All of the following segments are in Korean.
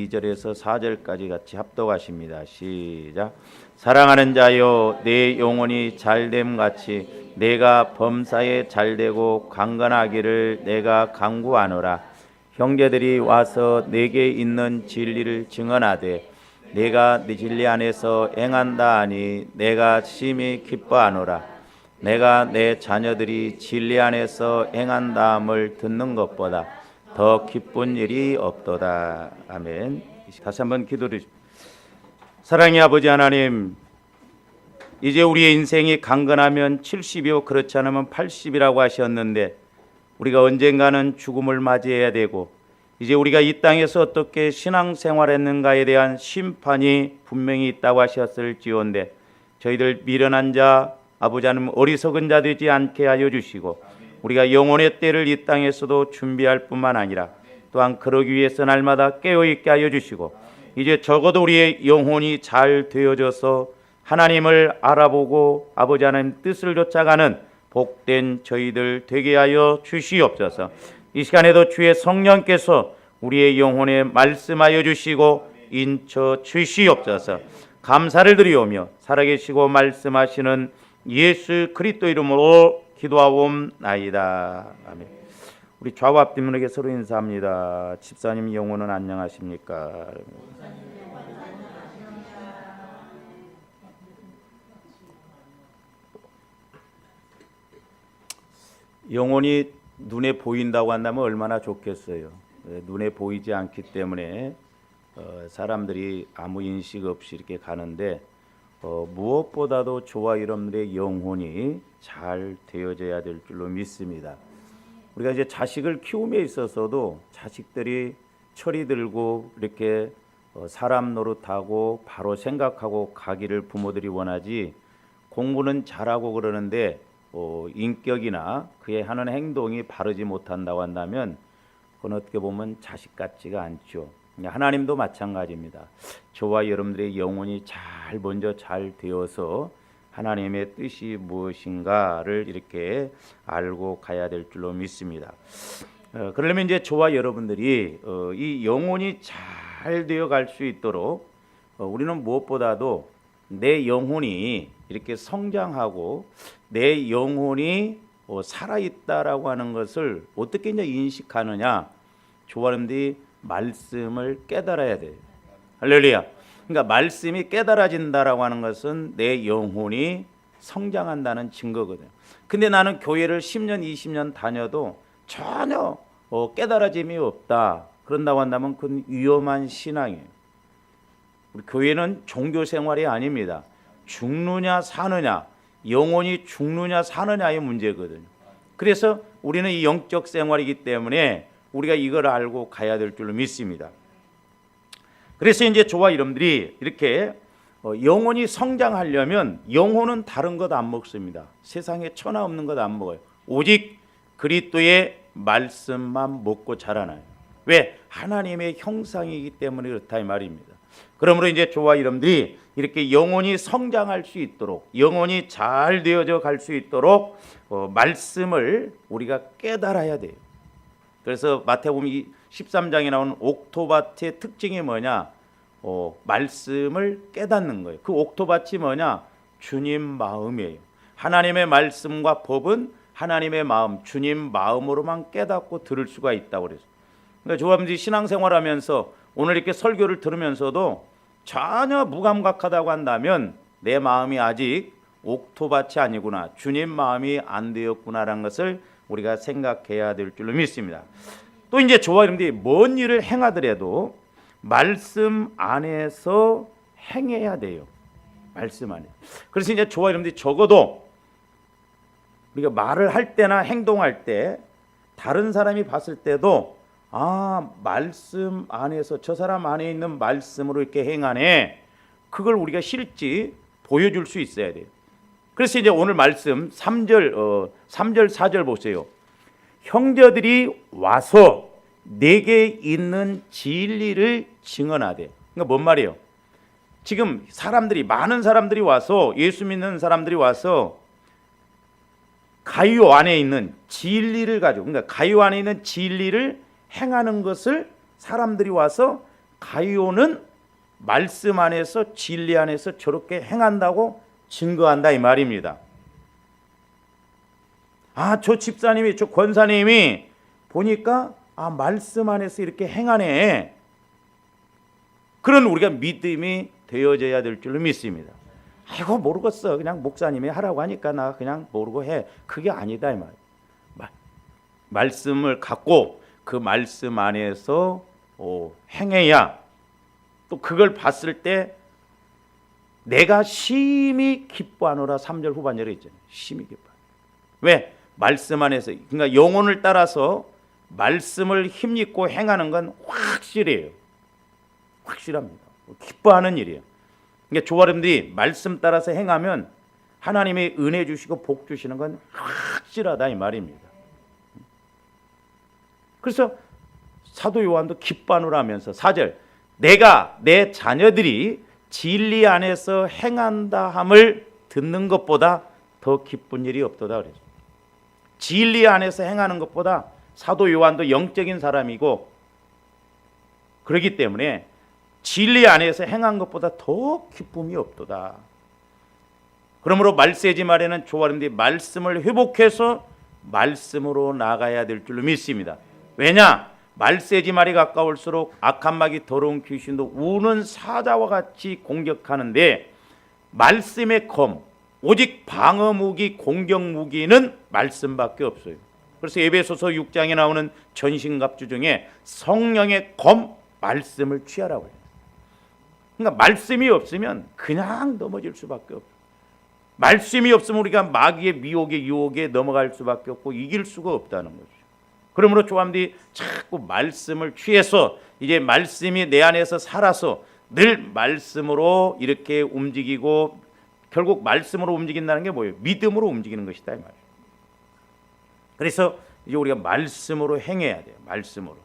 2절에서 4절까지 같이 합독하십니다. 시작. 사랑하는 자여, 내 영혼이 잘됨 같이 내가 범사에 잘되고 강건하기를 내가 간구하노라. 형제들이 와서 내게 있는 진리를 증언하되 내가 네 진리 안에서 행한다 하니 내가 심히 기뻐하노라. 내가 내 자녀들이 진리 안에서 행한다함을 듣는 것보다 더 기쁜 일이 없도다. 아멘. 다시 한번 기도드립니다. 사랑의 아버지 하나님, 이제 우리의 인생이 강건하면 70이요 그렇지 않으면 80이라고 하셨는데 우리가 언젠가는 죽음을 맞이해야 되고 이제 우리가 이 땅에서 어떻게 신앙생활했는가에 대한 심판이 분명히 있다고 하셨을지언데 저희들 미련한 자, 아버지 하나님 어리석은 자 되지 않게 하여 주시고 우리가 영혼의 때를 이 땅에서도 준비할 뿐만 아니라 또한 그러기 위해서 날마다 깨어있게 하여 주시고 이제 적어도 우리의 영혼이 잘 되어져서 하나님을 알아보고 아버지 하나님 뜻을 쫓아가는 복된 저희들 되게 하여 주시옵소서. 이 시간에도 주의 성령께서 우리의 영혼에 말씀하여 주시고 인쳐 주시옵소서. 감사를 드리오며 살아계시고 말씀하시는 예수 그리스도 이름으로 기도하옵나이다. 아멘. 우리 좌우 앞뒷문에게 서로 인사합니다. 집사님 영혼은 안녕하십니까? 영혼이 눈에 보인다고 한다면 얼마나 좋겠어요. 눈에 보이지 않기 때문에 사람들이 아무 인식 없이 이렇게 가는데 무엇보다도 저와 여러분들의 영혼이 잘 되어져야 될 줄로 믿습니다. 우리가 이제 자식을 키움에 있어서도 자식들이 철이 들고 이렇게 사람 노릇하고 바로 생각하고 가기를 부모들이 원하지, 공부는 잘하고 그러는데 인격이나 그의 하는 행동이 바르지 못한다고 한다면 그건 어떻게 보면 자식 같지가 않죠. 하나님도 마찬가지입니다. 저와 여러분들의 영혼이 먼저 잘 되어서 하나님의 뜻이 무엇인가를 이렇게 알고 가야 될 줄로 믿습니다. 그러려면 이제 저와 여러분들이 이 영혼이 잘 되어 갈 수 있도록 우리는 무엇보다도 내 영혼이 이렇게 성장하고 내 영혼이 살아있다라고 하는 것을 어떻게 이제 인식하느냐, 저와 여러분들이 말씀을 깨달아야 돼요. 할렐루야. 그러니까 말씀이 깨달아진다라고 하는 것은 내 영혼이 성장한다는 증거거든요. 근데 나는 교회를 10년, 20년 다녀도 전혀 깨달아짐이 없다. 그런다고 한다면 그건 위험한 신앙이에요. 우리 교회는 종교 생활이 아닙니다. 죽느냐 사느냐, 영혼이 죽느냐 사느냐의 문제거든요. 그래서 우리는 이 영적 생활이기 때문에 우리가 이걸 알고 가야 될 줄로 믿습니다. 그래서 이제 저와 여러분들이 이렇게 영혼이 성장하려면 영혼은 다른 것 안 먹습니다. 세상에 천하 없는 것 안 먹어요. 오직 그리스도의 말씀만 먹고 자라나요. 왜? 하나님의 형상이기 때문에 그렇다 이 말입니다. 그러므로 이제 저와 여러분들이 이렇게 영혼이 성장할 수 있도록, 영혼이 잘 되어져 갈 수 있도록 말씀을 우리가 깨달아야 돼요. 그래서 마태복음 13장에 나오는 옥토밭의 특징이 뭐냐? 말씀을 깨닫는 거예요. 그 옥토밭이 뭐냐? 주님 마음이에요. 하나님의 말씀과 법은 하나님의 마음, 주님 마음으로만 깨닫고 들을 수가 있다고 그랬어요. 그러니까 저와 신앙생활하면서 오늘 이렇게 설교를 들으면서도 전혀 무감각하다고 한다면 내 마음이 아직 옥토밭이 아니구나, 주님 마음이 안 되었구나라는 것을 우리가 생각해야 될 줄로 믿습니다. 또 이제 저와 여러분들이 뭔 일을 행하더라도 말씀 안에서 행해야 돼요. 말씀 안에. 그래서 이제 저와 여러분들이 적어도 우리가 말을 할 때나 행동할 때 다른 사람이 봤을 때도 말씀 안에서 저 사람 안에 있는 말씀으로 이렇게 행하네, 그걸 우리가 실지 보여줄 수 있어야 돼요. 그래서 이제 오늘 말씀 3절 4절 보세요. 형제들이 와서 내게 있는 진리를 증언하되. 그러니까 뭔 말이에요? 지금 많은 사람들이 와서, 예수 믿는 사람들이 와서 가요 안에 있는 진리를 가지고, 그러니까 가요 안에 있는 진리를 행하는 것을 사람들이 와서 가이오는 말씀 안에서 진리 안에서 저렇게 행한다고 증거한다 이 말입니다. 저 집사님이 저 권사님이 보니까 말씀 안에서 이렇게 행하네. 그런 우리가 믿음이 되어져야 될 줄로 믿습니다. 아이고 모르겠어. 그냥 목사님이 하라고 하니까 나 그냥 모르고 해. 그게 아니다 이 말. 말씀을 갖고 그 말씀 안에서 행해야 또 그걸 봤을 때 내가 심히 기뻐하노라. 3절 후반절에 있잖아요. 심히 기뻐. 왜? 말씀 안에서, 그러니까 영혼을 따라서 말씀을 힘입고 행하는 건 확실해요. 확실합니다. 기뻐하는 일이에요. 그러니까 조아름들이 말씀 따라서 행하면 하나님의 은혜 주시고 복 주시는 건 확실하다 이 말입니다. 그래서 사도 요한도 기뻐하노라 하면서 4절 내가 내 자녀들이 진리 안에서 행한다 함을 듣는 것보다 더 기쁜 일이 없도다 그랬죠. 진리 안에서 행하는 것보다 사도 요한도 영적인 사람이고 그렇기 때문에 진리 안에서 행한 것보다 더 기쁨이 없도다. 그러므로 말세지 말에는 조아름들이 말씀을 회복해서 말씀으로 나가야 될 줄로 믿습니다. 왜냐? 말세지 말이 가까울수록 악한 마귀 더러운 귀신도 우는 사자와 같이 공격하는데 말씀의 검, 오직 방어 무기, 공격 무기는 말씀밖에 없어요. 그래서 에베소서 6장에 나오는 전신갑주 중에 성령의 검, 말씀을 취하라고 해요. 그러니까 말씀이 없으면 그냥 넘어질 수밖에 없어요. 말씀이 없으면 우리가 마귀의 미혹에 유혹에 넘어갈 수밖에 없고 이길 수가 없다는 거죠. 그러므로 조함들이 자꾸 말씀을 취해서 이제 말씀이 내 안에서 살아서 늘 말씀으로 이렇게 움직이고 결국 말씀으로 움직인다는 게 뭐예요? 믿음으로 움직이는 것이다 이 말이에요. 그래서 이제 우리가 말씀으로 행해야 돼요. 말씀으로.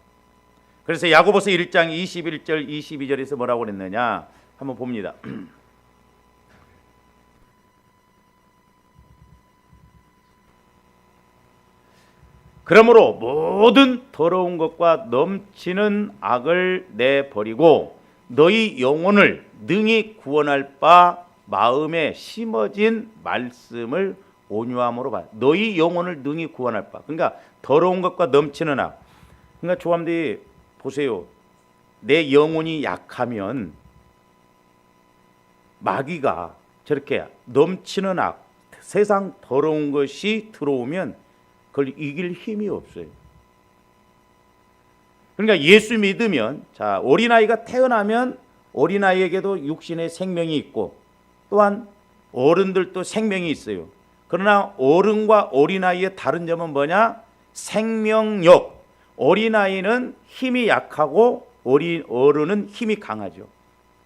그래서 야고보서 1장 21절 22절에서 뭐라고 그랬느냐 한번 봅니다. 그러므로 모든 더러운 것과 넘치는 악을 내버리고 너희 영혼을 능히 구원할 바 마음에 심어진 말씀을 온유함으로 봐. 너희 영혼을 능히 구원할 바. 그러니까 더러운 것과 넘치는 악. 그러니까 조함들이 보세요. 내 영혼이 약하면 마귀가 저렇게 넘치는 악, 세상 더러운 것이 들어오면 그걸 이길 힘이 없어요. 그러니까 예수 믿으면 자 어린아이가 태어나면 어린아이에게도 육신의 생명이 있고 또한 어른들도 생명이 있어요. 그러나 어른과 어린아이의 다른 점은 뭐냐? 생명력. 어린아이는 힘이 약하고 어른은 힘이 강하죠.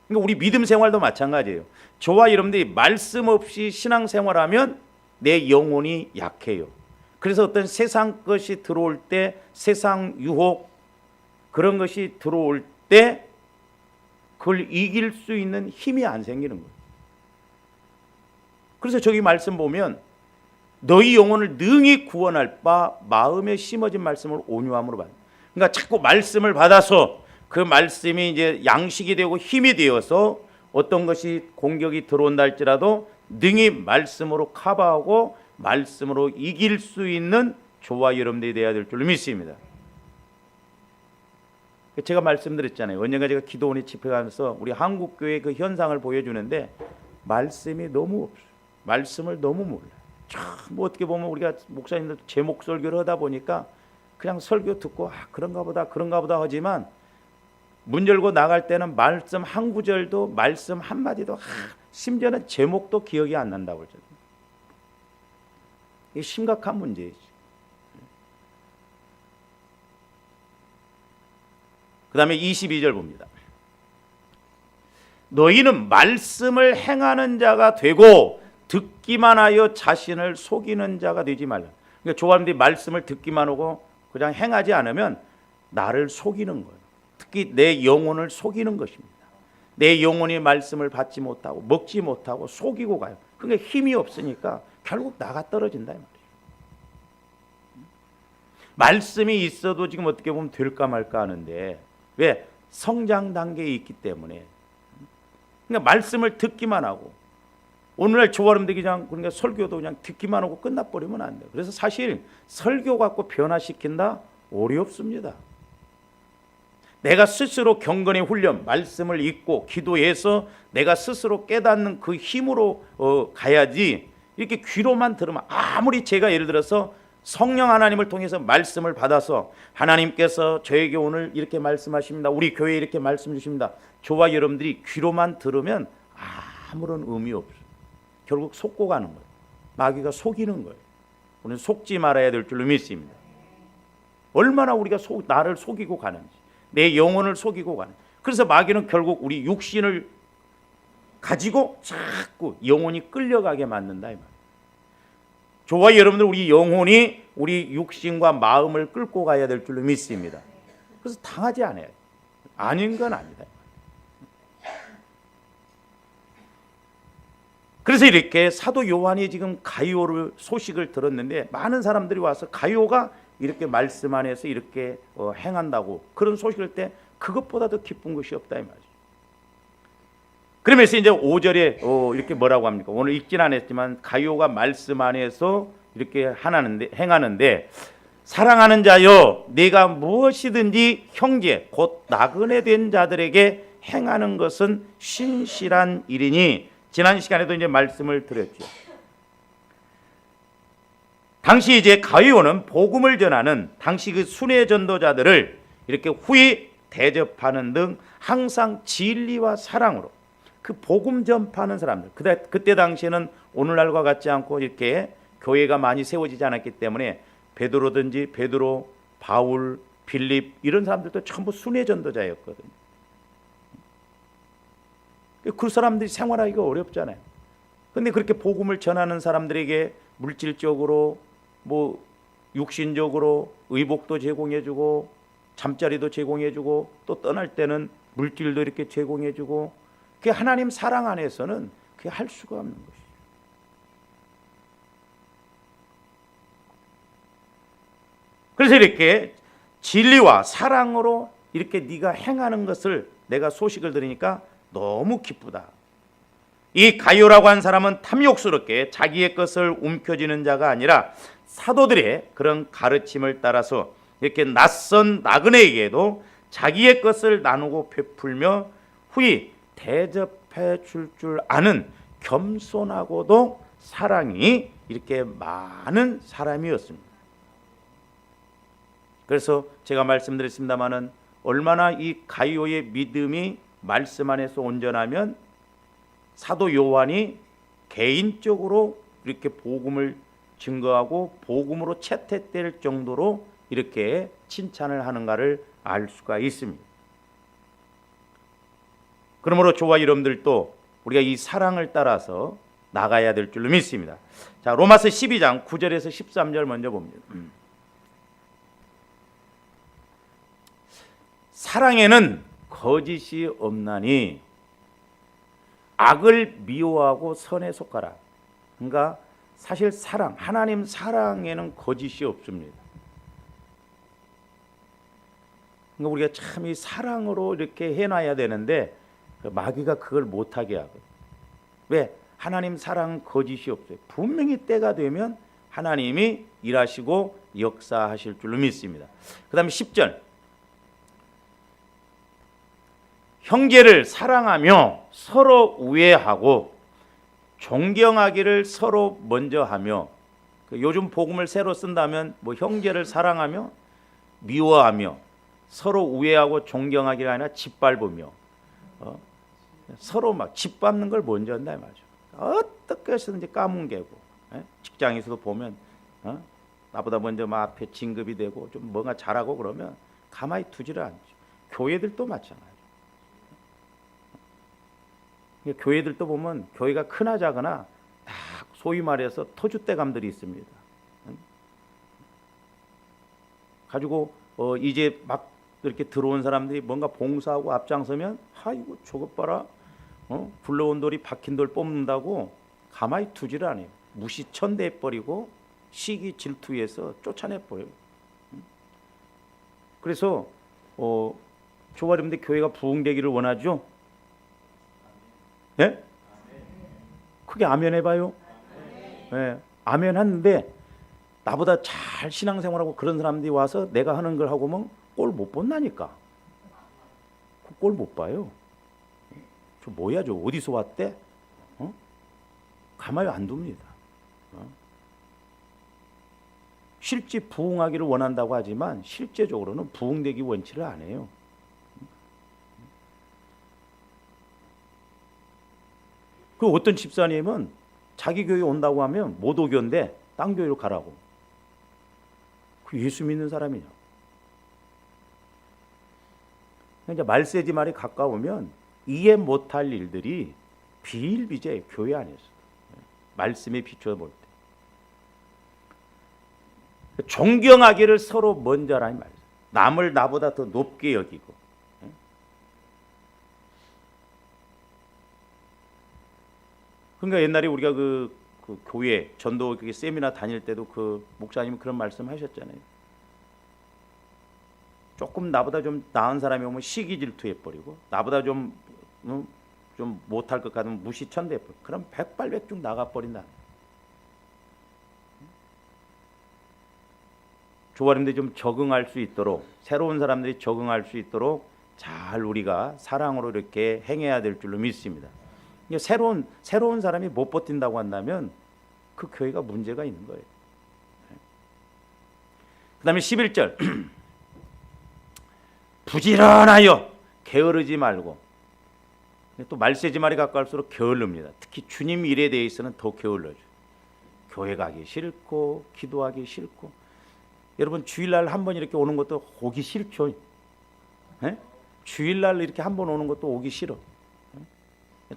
그러니까 우리 믿음 생활도 마찬가지예요. 저와 여러분들이 말씀 없이 신앙생활하면 내 영혼이 약해요. 그래서 어떤 세상 것이 들어올 때 세상 유혹 그런 것이 들어올 때 그걸 이길 수 있는 힘이 안 생기는 거예요. 그래서 저기 말씀 보면 너희 영혼을 능히 구원할 바 마음에 심어진 말씀을 온유함으로 받는. 그러니까 자꾸 말씀을 받아서 그 말씀이 이제 양식이 되고 힘이 되어서 어떤 것이 공격이 들어온다 할지라도 능히 말씀으로 커버하고 말씀으로 이길 수 있는 저와 여러분들이 되어야 될 줄로 믿습니다. 제가 말씀드렸잖아요. 언젠가 제가 기도원에 집회 가면서 우리 한국교회 그 현상을 보여주는데 말씀이 너무 없어요. 말씀을 너무 몰라요. 참 뭐 어떻게 보면 우리가 목사님들 제목 설교를 하다 보니까 그냥 설교 듣고 그런가 보다 하지만 문 열고 나갈 때는 말씀 한 구절도 말씀 한 마디도 심지어는 제목도 기억이 안 난다고 그러죠. 이게 심각한 문제이죠. 그 다음에 22절 봅니다. 너희는 말씀을 행하는 자가 되고 듣기만 하여 자신을 속이는 자가 되지 말라. 그러니까 조합들이 말씀을 듣기만 하고 그냥 행하지 않으면 나를 속이는 거예요. 특히 내 영혼을 속이는 것입니다. 내 영혼이 말씀을 받지 못하고 먹지 못하고 속이고 가요. 그러니까 힘이 없으니까 결국 나가 떨어진다 이 말이에요. 말씀이 있어도 지금 어떻게 보면 될까 말까 하는데 왜? 성장 단계에 있기 때문에, 그러니까 말씀을 듣기만 하고 오늘날 저와 여러분들이 그러니까 설교도 그냥 듣기만 하고 끝나버리면 안 돼요. 그래서 사실 설교 갖고 변화시킨다 어렵습니다. 내가 스스로 경건의 훈련, 말씀을 읽고 기도해서 내가 스스로 깨닫는 그 힘으로 가야지, 이렇게 귀로만 들으면, 아무리 제가 예를 들어서 성령 하나님을 통해서 말씀을 받아서 하나님께서 저에게 오늘 이렇게 말씀하십니다, 우리 교회에 이렇게 말씀 주십니다, 저와 여러분들이 귀로만 들으면 아무런 의미 없어요. 결국 속고 가는 거예요. 마귀가 속이는 거예요. 우리는 속지 말아야 될 줄로 믿습니다. 얼마나 우리가 나를 속이고 가는지, 내 영혼을 속이고 가는지. 그래서 마귀는 결국 우리 육신을 가지고 자꾸 영혼이 끌려가게 만든다 이 말이에요. 저와 여러분들 우리 영혼이 우리 육신과 마음을 끌고 가야 될 줄로 믿습니다. 그래서 당하지 않아요. 아닌 건 아니다. 그래서 이렇게 사도 요한이 지금 가이오를 소식을 들었는데, 많은 사람들이 와서 가이오가 이렇게 말씀 안에서 이렇게 행한다고 그런 소식을 때 그것보다 더 기쁜 것이 없다 이 말이죠. 그러면서 이제 5절에 이렇게 뭐라고 합니까? 오늘 읽진 않았지만 가이오가 말씀 안에서 이렇게 행하는데, 사랑하는 자여, 네가 무엇이든지 형제 곧 나그네 된 자들에게 행하는 것은 신실한 일이니. 지난 시간에도 이제 말씀을 드렸죠. 당시 이제 가이오는 복음을 전하는 당시 그 순회 전도자들을 이렇게 후히 대접하는 등 항상 진리와 사랑으로 그 복음 전파하는 사람들, 그때 당시에는 오늘날과 같지 않고 이렇게 교회가 많이 세워지지 않았기 때문에 베드로, 바울, 빌립 이런 사람들도 전부 순회 전도자였거든요. 그 사람들이 생활하기가 어렵잖아요. 근데 그렇게 복음을 전하는 사람들에게 물질적으로, 뭐 육신적으로 의복도 제공해주고 잠자리도 제공해주고 또 떠날 때는 물질도 이렇게 제공해주고, 그게 하나님 사랑 안에서는 그게 할 수가 없는 것이죠. 그래서 이렇게 진리와 사랑으로 이렇게 네가 행하는 것을 내가 소식을 들으니까 너무 기쁘다. 이 가이오라고 한 사람은 탐욕스럽게 자기의 것을 움켜쥐는 자가 아니라 사도들의 그런 가르침을 따라서 이렇게 낯선 나그네에게도 자기의 것을 나누고 베풀며 후히 대접해 줄 아는 겸손하고도 사랑이 이렇게 많은 사람이었습니다. 그래서 제가 말씀드렸습니다마는 얼마나 이 가이오의 믿음이 말씀 안에서 온전하면 사도 요한이 개인적으로 이렇게 복음을 증거하고 복음으로 채택될 정도로 이렇게 칭찬을 하는가를 알 수가 있습니다. 그러므로 저와 여러분들도 우리가 이 사랑을 따라서 나가야 될 줄로 믿습니다. 자, 로마서 12장 9절에서 13절 먼저 봅니다. 사랑에는 거짓이 없나니 악을 미워하고 선에 속하라. 그러니까 사실 사랑, 하나님 사랑에는 거짓이 없습니다. 그러니까 우리가 참 이 사랑으로 이렇게 해놔야 되는데 마귀가 그걸 못하게 하거든요. 왜? 하나님 사랑은 거짓이 없어요. 분명히 때가 되면 하나님이 일하시고 역사하실 줄로 믿습니다. 그 다음에 10절, 형제를 사랑하며 서로 우애하고 존경하기를 서로 먼저 하며, 요즘 복음을 새로 쓴다면 뭐 형제를 사랑하며 미워하며 서로 우애하고 존경하기가 아니라 짓밟으며 서로 막 짓밟는 걸 먼저 한다 이 말이죠. 어떻게 해서든지 까뭉개고, 직장에서도 보면 나보다 먼저 막 앞에 진급이 되고 좀 뭔가 잘하고 그러면 가만히 두지를 않죠. 교회들도 마찬가지. 교회들도 보면 교회가 크나 작으나 다 소위 말해서 터줏대감들이 있습니다. 가지고 이제 막 이렇게 들어온 사람들이 뭔가 봉사하고 앞장서면 아이고 저것 봐라, 굴러온 돌이 박힌 돌 뽑는다고 가만히 두지를 않아요. 무시천대해버리고 시기 질투해서 쫓아내버려요. 그래서 조가림들 교회가 부흥되기를 원하죠? 예? 크게 아멘 해봐요. 예, 아멘 하는데 나보다 잘 신앙생활하고 그런 사람들이 와서 내가 하는 걸 하고 뭐 꼴 못 본다니까. 꼴 못 봐요. 저 뭐야, 저 어디서 왔대? 가만히 안 둡니다. 실제 부흥하기를 원한다고 하지만 실제적으로는 부흥되기 원치를 안 해요. 그 어떤 집사님은 자기 교회 온다고 하면 못 오견데 딴 교회로 가라고. 그 예수 믿는 사람이냐? 이제 말세지 말이 가까우면 이해 못할 일들이 비일비재 교회 안에서 말씀에 비춰 볼 때 존경하기를 서로 먼저 하라는 말이에요. 남을 나보다 더 높게 여기고. 그러니까 옛날에 우리가 그 교회 전도 세미나 다닐 때도 그 목사님이 그런 말씀 하셨잖아요. 조금 나보다 좀 나은 사람이 오면 시기 질투해버리고 나보다 좀 못할 것 같으면 무시천대해버리고 그럼 백발백중 나가버린다. 조아님들이 좀 적응할 수 있도록 새로운 사람들이 적응할 수 있도록 잘 우리가 사랑으로 이렇게 행해야 될 줄로 믿습니다. 새로운 사람이 못 버틴다고 한다면 그 교회가 문제가 있는 거예요. 그 다음에 11절 부지런하여 게으르지 말고. 또 말세지 말이 가까울수록 게을릅니다. 특히 주님 일에 대해서는 더 게을러져. 교회 가기 싫고 기도하기 싫고. 여러분 주일날 한 번 이렇게 오는 것도 오기 싫죠. 네? 주일날 이렇게 한 번 오는 것도 오기 싫어.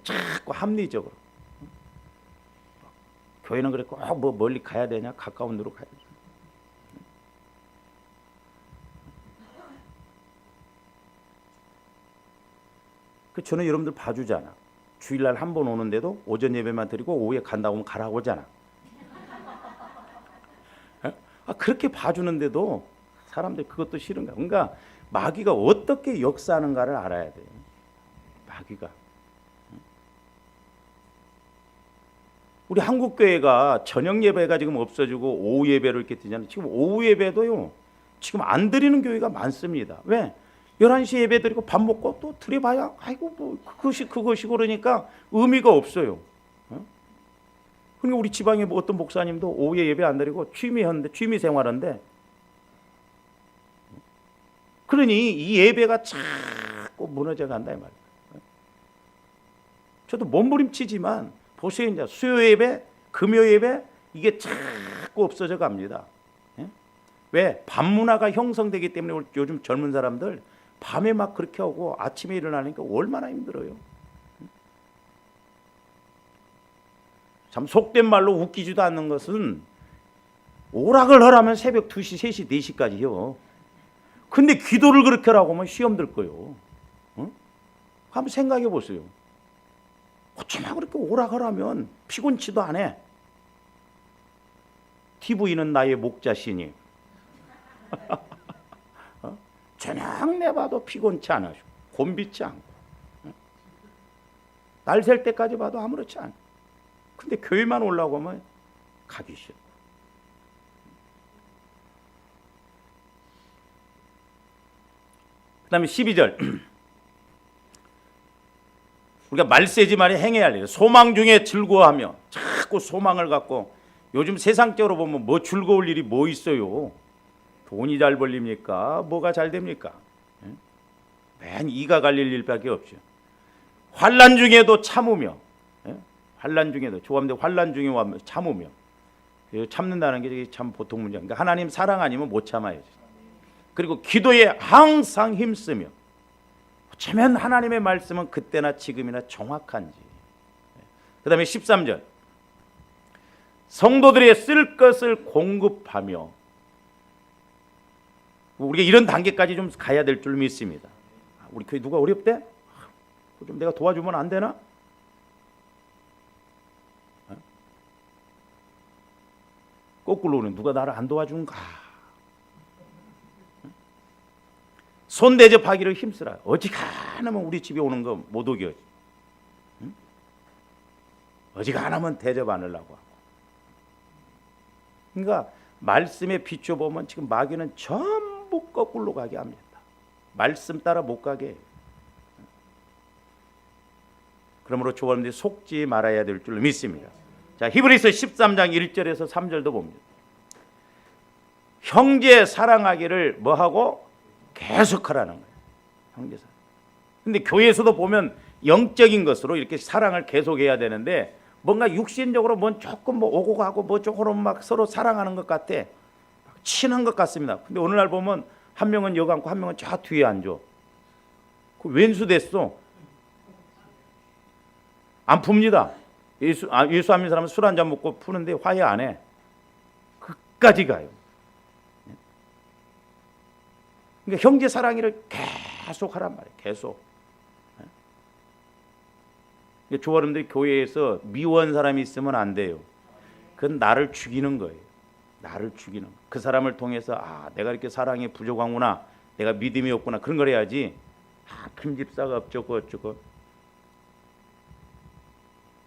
자꾸 합리적으로. 교회는 그래 꼭 뭐 멀리 가야 되냐? 가까운 데로 가야 돼. 그 저는 여러분들 봐주잖아. 주일날 한 번 오는데도 오전 예배만 드리고 오후에 간다고 하면 가라고 하잖아. 그렇게 봐주는데도 사람들이 그것도 싫은가. 그러니까 마귀가 어떻게 역사하는가를 알아야 돼요. 마귀가. 우리 한국교회가 저녁 예배가 지금 없어지고 오후 예배를 이렇게 드리잖아요. 지금 오후 예배도요. 지금 안 드리는 교회가 많습니다. 왜? 11시 예배 드리고 밥 먹고 또 드려봐야 아이고 뭐 그것이 그러니까 의미가 없어요. 그러니까 우리 지방에 뭐 어떤 목사님도 오후에 예배 안 드리고 취미 생활하는데 그러니 이 예배가 자꾸 무너져 간다 이 말이에요. 저도 몸부림치지만 보세요. 이제 수요 예배, 금요 예배 이게 자꾸 없어져 갑니다. 왜? 밤 문화가 형성되기 때문에 요즘 젊은 사람들 밤에 막 그렇게 하고 아침에 일어나니까 얼마나 힘들어요. 참 속된 말로 웃기지도 않는 것은 오락을 하라면 새벽 2시, 3시, 4시까지 해요. 근데 기도를 그렇게 하라고 하면 시험 들 거예요. 한번 생각해 보세요. 어쩌나 그렇게 오락하라면 피곤치도 안 해. TV는 나의 목자시니 저녁 내봐도 피곤치 않아. 곤비치 않고 날 셀 때까지 봐도 아무렇지 않고. 근데 교회만 올라오고 하면 가기 싫어. 그 다음에 12절 우리가 말세지 말이 행해야 할 일. 소망 중에 즐거워하며 자꾸 소망을 갖고. 요즘 세상적으로 보면 뭐 즐거울 일이 뭐 있어요. 돈이 잘 벌립니까? 뭐가 잘 됩니까? 맨 이가 갈릴 일밖에 없죠. 환난 중에도 참으며. 환난 중에도 조합대 환난 중에 참으며. 참는다는 게 참 보통 문제야. 그러니까 하나님 사랑 아니면 못 참아요. 그리고 기도에 항상 힘쓰며. 어쩌면 하나님의 말씀은 그때나 지금이나 정확한지. 그 다음에 13절 성도들의 쓸 것을 공급하며. 우리가 이런 단계까지 좀 가야 될 줄 믿습니다. 우리 교회 누가 어렵대? 좀 내가 도와주면 안 되나? 거꾸로는 누가 나를 안 도와준가? 손 대접하기를 힘쓰라. 어지간하면 우리 집에 오는 거 못 오게 하지. 응? 어지간하면 대접 안 하려고 하고. 그러니까 말씀에 비춰보면 지금 마귀는 전부 거꾸로 가게 합니다. 말씀 따라 못 가게 해요. 그러므로 조원들이 속지 말아야 될 줄 믿습니다. 자, 히브리서 13장 1절에서 3절도 봅니다. 형제 사랑하기를 뭐하고? 계속하라는 거예요. 형제 사랑. 근데 교회에서도 보면 영적인 것으로 이렇게 사랑을 계속해야 되는데 뭔가 육신적으로 뭔 조금 뭐 오고 가고 뭐 조금 막 서로 사랑하는 것 같아. 친한 것 같습니다. 근데 어느 날 보면 한 명은 여기 앉고 한 명은 저 뒤에 앉아. 그 왼수 됐어. 안 풉니다. 예수 안 믿는 사람은 술 한잔 먹고 푸는데 화해 안 해. 끝까지 가요. 그러니까 형제 사랑이를 계속 하란 말이에요. 계속. 조아름들이 교회에서 미워한 사람이 있으면 안 돼요. 그건 나를 죽이는 거예요. 나를 죽이는 거. 그 사람을 통해서 내가 이렇게 사랑이 부족하구나, 내가 믿음이 없구나, 그런 걸 해야지. 큰 집사가 어쩌고 어쩌고.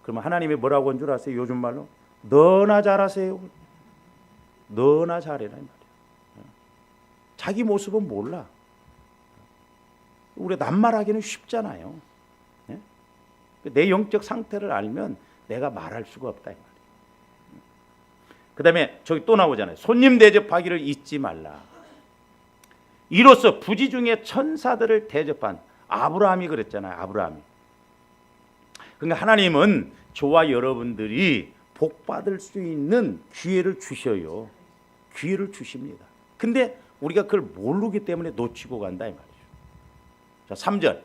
그러면 하나님이 뭐라고 한 줄 아세요? 요즘 말로 너나 잘하세요. 너나 잘해라 이 말이야. 자기 모습은 몰라. 우리 낱말하기는 쉽잖아요. 내 영적 상태를 알면 내가 말할 수가 없다 이 말이에요. 그 다음에 저기 또 나오잖아요. 손님 대접하기를 잊지 말라. 이로써 부지 중에 천사들을 대접한 아브라함이 그랬잖아요. 아브라함이. 그러니까 하나님은 저와 여러분들이 복 받을 수 있는 기회를 주셔요. 기회를 주십니다. 근데 우리가 그걸 모르기 때문에 놓치고 간다 이 말이죠. 자, 3절.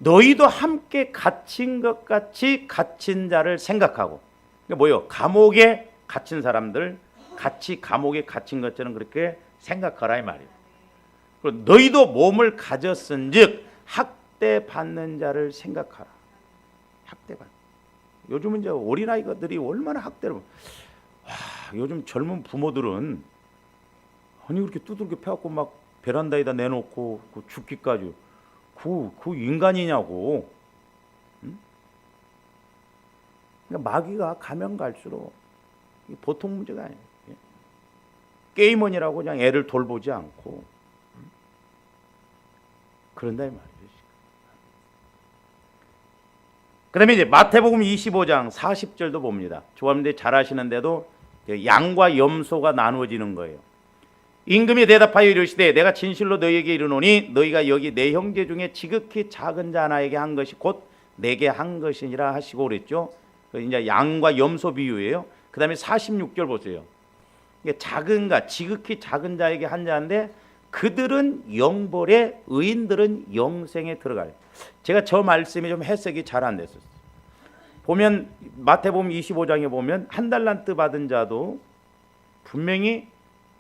너희도 함께 갇힌 것 같이 갇힌 자를 생각하고. 그러니까 뭐요? 감옥에 갇힌 사람들, 같이 감옥에 갇힌 것처럼 그렇게 생각하라 이 말이에요. 그리고 너희도 몸을 가졌은즉 학대 받는 자를 생각하라. 학대 받. 요즘은 이제 어린아이들이 얼마나 학대를. 요즘 젊은 부모들은 아니 그렇게 두들겨 패갖고 막 베란다에다 내놓고 죽기까지. 그 인간이냐고. 응? 그러니까 마귀가 가면 갈수록 보통 문제가 아니에요. 게이머니라고 그냥 애를 돌보지 않고 그런다 이 말이에요. 그 다음에 이제 마태복음 25장 40절도 봅니다. 조합님들이 잘 아시는데도 양과 염소가 나누어지는 거예요. 임금이 대답하여 이르시되 내가 진실로 너희에게 이르노니 너희가 여기 내 형제 중에 지극히 작은 자 하나에게 한 것이 곧 내게 한 것이니라 하시고 그랬죠. 이제 양과 염소 비유예요. 그 다음에 46절 보세요. 작은가 지극히 작은 자에게 한 자인데 그들은 영벌에 의인들은 영생에 들어가요. 제가 저 말씀이 좀 해석이 잘 안 됐었어요. 보면 마태복음 25장에 보면 한 달란트 받은 자도 분명히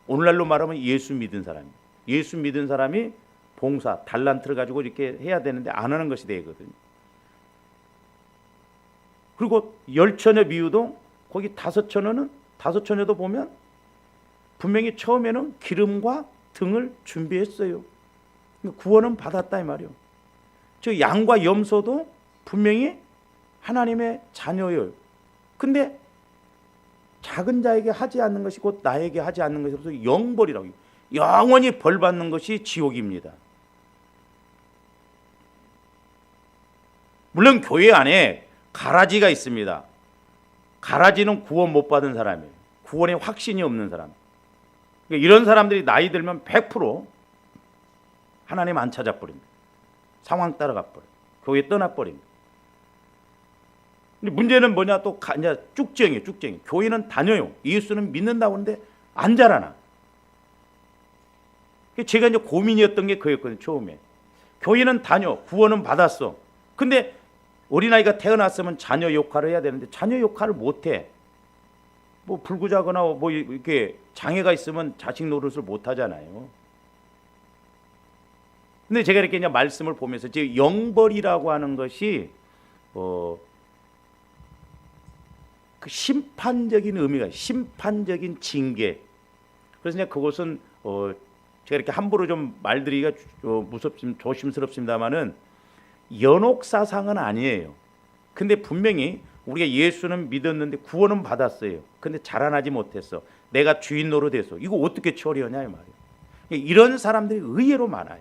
오늘날로 말하면 예수 믿은 사람이에요. 예수 믿은 사람이 봉사, 달란트를 가지고 이렇게 해야 되는데 안 하는 것이 되거든요. 그리고 10처녀 비유도 거기 5처녀도 보면 분명히 처음에는 기름과 등을 준비했어요. 구원은 받았다 이 말이에요. 저 양과 염소도 분명히 하나님의 자녀예요. 근데 작은 자에게 하지 않는 것이 곧 나에게 하지 않는 것으로서 영벌이라고 해요. 영원히 벌 받는 것이 지옥입니다. 물론 교회 안에 가라지가 있습니다. 가라지는 구원 못 받은 사람이에요. 구원에 확신이 없는 사람. 그러니까 이런 사람들이 나이 들면 100% 하나님 안 찾아버립니다. 상황 따라가 버려요. 교회 떠나버립니다. 근데 문제는 뭐냐, 또 이제 쭉정이에요. 쭉정이. 교회는 다녀요. 예수는 믿는다고 하는데 안 자라나. 제가 이제 고민이었던 게 그였거든요. 처음에. 교회는 다녀. 구원은 받았어. 근데 어린아이가 태어났으면 자녀 역할을 해야 되는데 자녀 역할을 못해. 뭐 불구자거나 뭐 이렇게 장애가 있으면 자식 노릇을 못 하잖아요. 근데 제가 이렇게 이제 말씀을 보면서 지금 영벌이라고 하는 것이 그 심판적인 의미가, 심판적인 징계. 그래서 이제 그것은 제가 이렇게 함부로 좀 말드리기가 조심스럽습니다만은 연옥 사상은 아니에요. 근데 분명히 우리가 예수는 믿었는데 구원은 받았어요. 근데 자라나지 못했어. 내가 주인 노릇해서 이거 어떻게 처리하냐 이 말이에요. 이런 사람들이 의외로 많아요.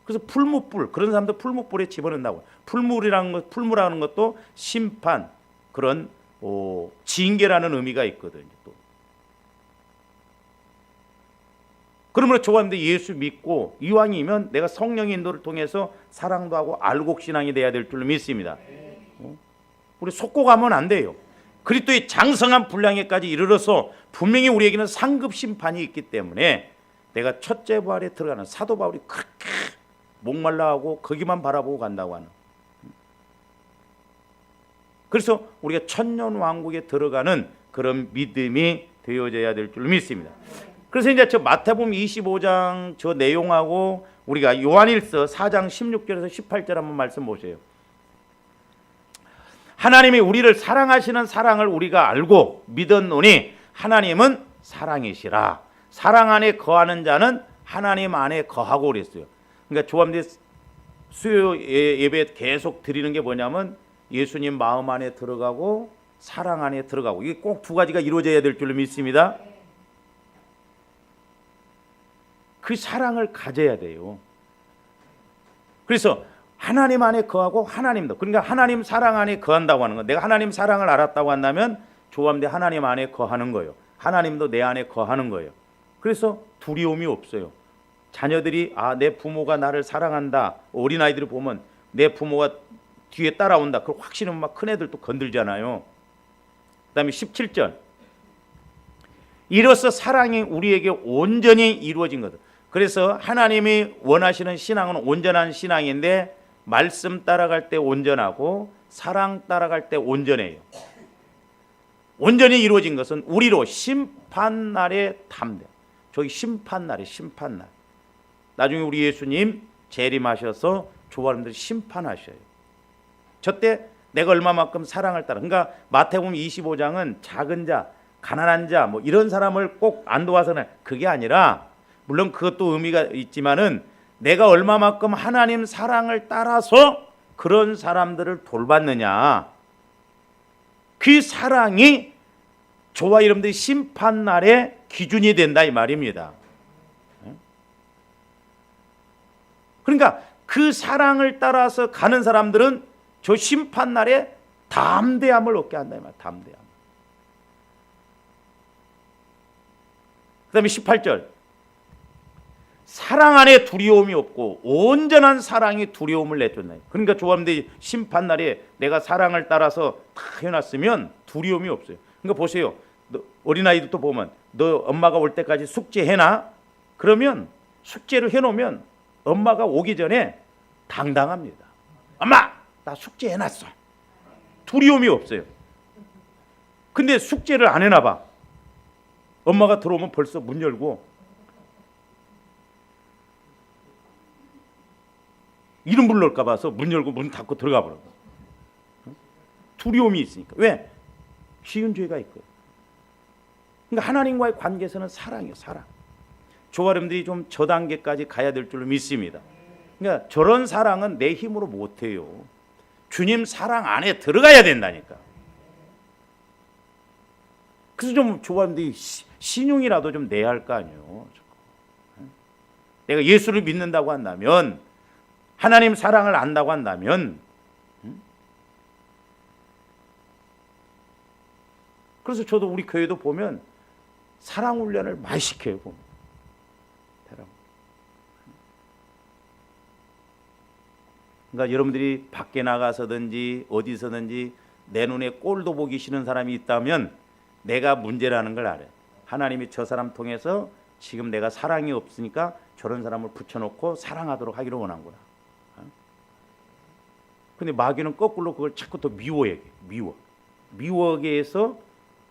그래서 풀무불, 그런 사람들 풀무불에 집어넣는다고. 풀무라는 것도 심판, 그런 징계라는 의미가 있거든요. 또 그러므로 저하는데 예수 믿고 이왕이면 내가 성령의 인도를 통해서 사랑도 하고 알곡 신앙이 돼야 될 줄로 믿습니다. 우리 속고 가면 안 돼요. 그리스도의 장성한 분량에까지 이르러서 분명히 우리에게는 상급 심판이 있기 때문에 내가 첫째 부활에 들어가는 사도 바울이 그렇게 목말라하고 거기만 바라보고 간다고 하는. 그래서 우리가 천년 왕국에 들어가는 그런 믿음이 되어져야 될 줄 믿습니다. 그래서 이제 저 마태복음 25장 저 내용하고 우리가 요한일서 4장 16절에서 18절 한번 말씀 보세요. 하나님이 우리를 사랑하시는 사랑을 우리가 알고 믿었노니 하나님은 사랑이시라. 사랑 안에 거하는 자는 하나님 안에 거하고 그랬어요. 그러니까 조합대 수요 예배 계속 드리는 게 뭐냐면 예수님 마음 안에 들어가고 사랑 안에 들어가고, 이게 꼭 두 가지가 이루어져야 될 줄로 믿습니다. 그 사랑을 가져야 돼요. 그래서 하나님 안에 거하고 하나님도, 그러니까 하나님 사랑 안에 거한다고 하는 거. 내가 하나님 사랑을 알았다고 한다면 조합대 하나님 안에 거하는 거예요. 하나님도 내 안에 거하는 거예요. 그래서 두려움이 없어요. 자녀들이 내 부모가 나를 사랑한다. 어린아이들을 보면 내 부모가 뒤에 따라온다. 그걸 확신은 막 큰 애들도 건들잖아요. 그 다음에 17절. 이로써 사랑이 우리에게 온전히 이루어진 거다. 그래서 하나님이 원하시는 신앙은 온전한 신앙인데 말씀 따라갈 때 온전하고 사랑 따라갈 때 온전해요. 온전히 이루어진 것은 우리로 심판날에 담대. 저기 심판날에 심판날. 나중에 우리 예수님 재림하셔서 조화님들 심판하셔요. 저때 내가 얼마만큼 사랑을 따라. 그러니까 마태복음 25장은 작은 자, 가난한 자, 뭐 이런 사람을 꼭 안 도와서는 그게 아니라, 물론 그것도 의미가 있지만은 내가 얼마만큼 하나님 사랑을 따라서 그런 사람들을 돌봤느냐. 그 사랑이 저와 여러분들이 심판날의 기준이 된다 이 말입니다. 그러니까 그 사랑을 따라서 가는 사람들은 저 심판날에 담대함을 얻게 한다 이 말. 담대함. 그 다음에 18절. 사랑 안에 두려움이 없고 온전한 사랑이 두려움을 내쫓나요. 그러니까 조합원들이 심판날에 내가 사랑을 따라서 다 해놨으면 두려움이 없어요. 그러니까 보세요. 어린아이들도 보면 너 엄마가 올 때까지 숙제해놔. 그러면 숙제를 해놓으면 엄마가 오기 전에 당당합니다. 엄마 나 숙제해놨어. 두려움이 없어요. 근데 숙제를 안 해놔봐. 엄마가 들어오면 벌써 문 열고 이름 불러올까 봐서 문 열고 문 닫고 들어가 버려. 두려움이 있으니까. 왜? 쉬운 죄가 있거든. 그러니까 하나님과의 관계에서는 사랑이에요. 사랑. 저와 여러분들이 좀 저 단계까지 가야 될 줄로 믿습니다. 그러니까 저런 사랑은 내 힘으로 못해요. 주님 사랑 안에 들어가야 된다니까. 그래서 좀 저와 여러분들이 신용이라도 좀 내야 할 거 아니에요. 내가 예수를 믿는다고 한다면, 하나님 사랑을 안다고 한다면, 그래서 저도 우리 교회도 보면 사랑 훈련을 많이 시켜요. 보면. 그러니까 여러분들이 밖에 나가서든지 어디서든지 내 눈에 꼴도 보기 싫은 사람이 있다면 내가 문제라는 걸 알아요. 하나님이 저 사람 통해서 지금 내가 사랑이 없으니까 저런 사람을 붙여놓고 사랑하도록 하기를 원한구나. 근데 마귀는 거꾸로 그걸 자꾸 더 미워해. 미워하게 해서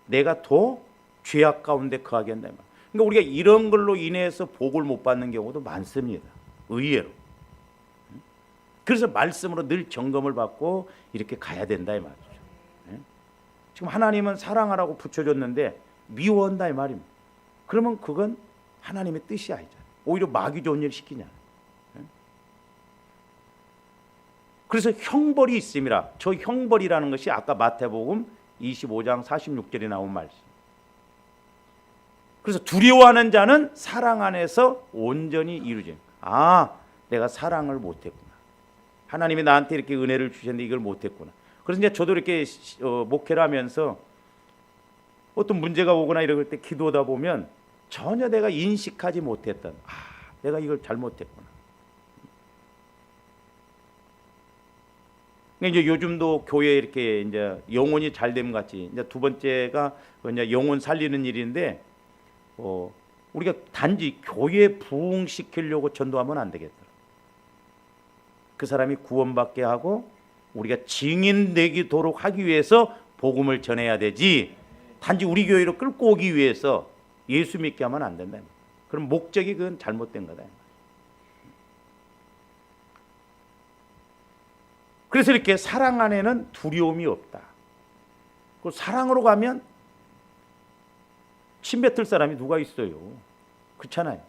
내가 더 죄악 가운데 거하게 한다. 그러니까 우리가 이런 걸로 인해서 복을 못 받는 경우도 많습니다. 의외로. 그래서 말씀으로 늘 점검을 받고 이렇게 가야 된다 이 말이죠. 지금 하나님은 사랑하라고 붙여줬는데 미워한다 이 말입니다. 그러면 그건 하나님의 뜻이 아니잖아요. 오히려 마귀 좋은 일 시키냐. 그래서 형벌이 있음이라. 저 형벌이라는 것이 아까 마태복음 25장 46절에 나온 말씀. 그래서 두려워하는 자는 사랑 안에서 온전히 이루어진. 내가 사랑을 못했구나. 하나님이 나한테 이렇게 은혜를 주셨는데 이걸 못했구나. 그래서 이제 저도 이렇게 목회를 하면서 어떤 문제가 오거나 이럴 때 기도하다 보면 전혀 내가 인식하지 못했던 내가 이걸 잘못했구나. 이제 요즘도 교회 이렇게 이제 영혼이 잘됨 같이 이제 두 번째가 이제 영혼 살리는 일인데 우리가 단지 교회 부흥시키려고 전도하면 안 되겠더라. 그 사람이 구원받게 하고 우리가 증인되도록 하기 위해서 복음을 전해야 되지. 단지 우리 교회로 끌고 오기 위해서 예수 믿게 하면 안 된다. 그럼 목적이 그건 잘못된 거다. 그래서 이렇게 사랑 안에는 두려움이 없다. 그 사랑으로 가면 침 뱉을 사람이 누가 있어요? 그렇잖아요.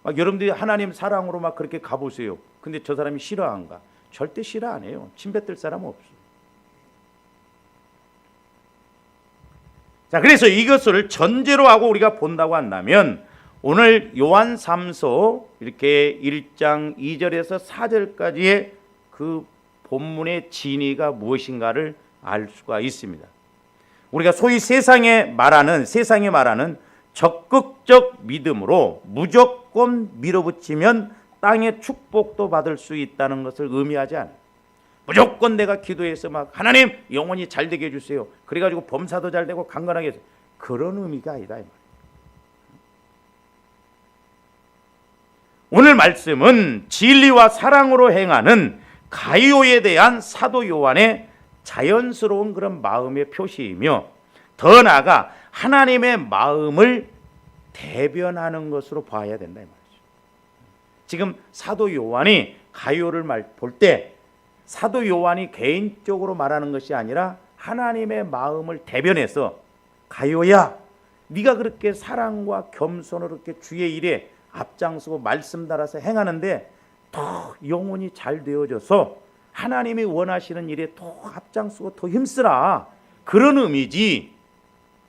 여러분들이 하나님 사랑으로 막 그렇게 가보세요. 근데 저 사람이 싫어한가? 절대 싫어 안 해요. 침 뱉을 사람은 없어요. 자, 그래서 이것을 전제로 하고 우리가 본다고 한다면 오늘 요한 3서 이렇게 1장 2절에서 4절까지의 그 본문의 진의가 무엇인가를 알 수가 있습니다. 우리가 소위 세상에 말하는 적극적 믿음으로 무조건 밀어붙이면 땅의 축복도 받을 수 있다는 것을 의미하지 않아요. 무조건 내가 기도해서 막 하나님 영혼이 잘 되게 해주세요. 그래가지고 범사도 잘 되고 강건하게 해서 그런 의미가 아니다. 오늘 말씀은 진리와 사랑으로 행하는 가이오에 대한 사도 요한의 자연스러운 그런 마음의 표시이며 더 나아가 하나님의 마음을 대변하는 것으로 봐야 된다 이 말이죠. 지금 사도 요한이 가이오를 볼 때 사도 요한이 개인적으로 말하는 것이 아니라 하나님의 마음을 대변해서 가이오야, 네가 그렇게 사랑과 겸손으로 이렇게 주의 일에 앞장서고 말씀 따라서 행하는데 더 영혼이 잘 되어져서 하나님이 원하시는 일에 더 앞장서고 더 힘쓰라, 그런 의미지.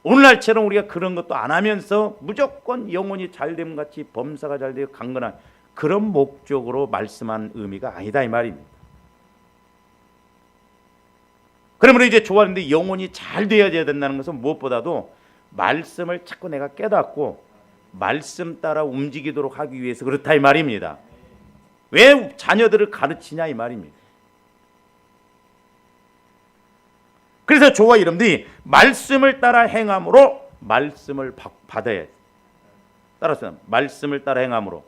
오늘날처럼 우리가 그런 것도 안 하면서 무조건 영혼이 잘됨 같이 범사가 잘 되어 강건한 그런 목적으로 말씀한 의미가 아니다 이 말입니다. 그러므로 이제 좋아하는데 영혼이 잘 되어야 된다는 것은 무엇보다도 말씀을 자꾸 내가 깨닫고 말씀 따라 움직이도록 하기 위해서 그렇다 이 말입니다. 왜 자녀들을 가르치냐 이 말입니다. 그래서 저와 여러분들이 말씀을 따라 행함으로 말씀을 받아야 돼. 따라서 말씀을 따라 행함으로.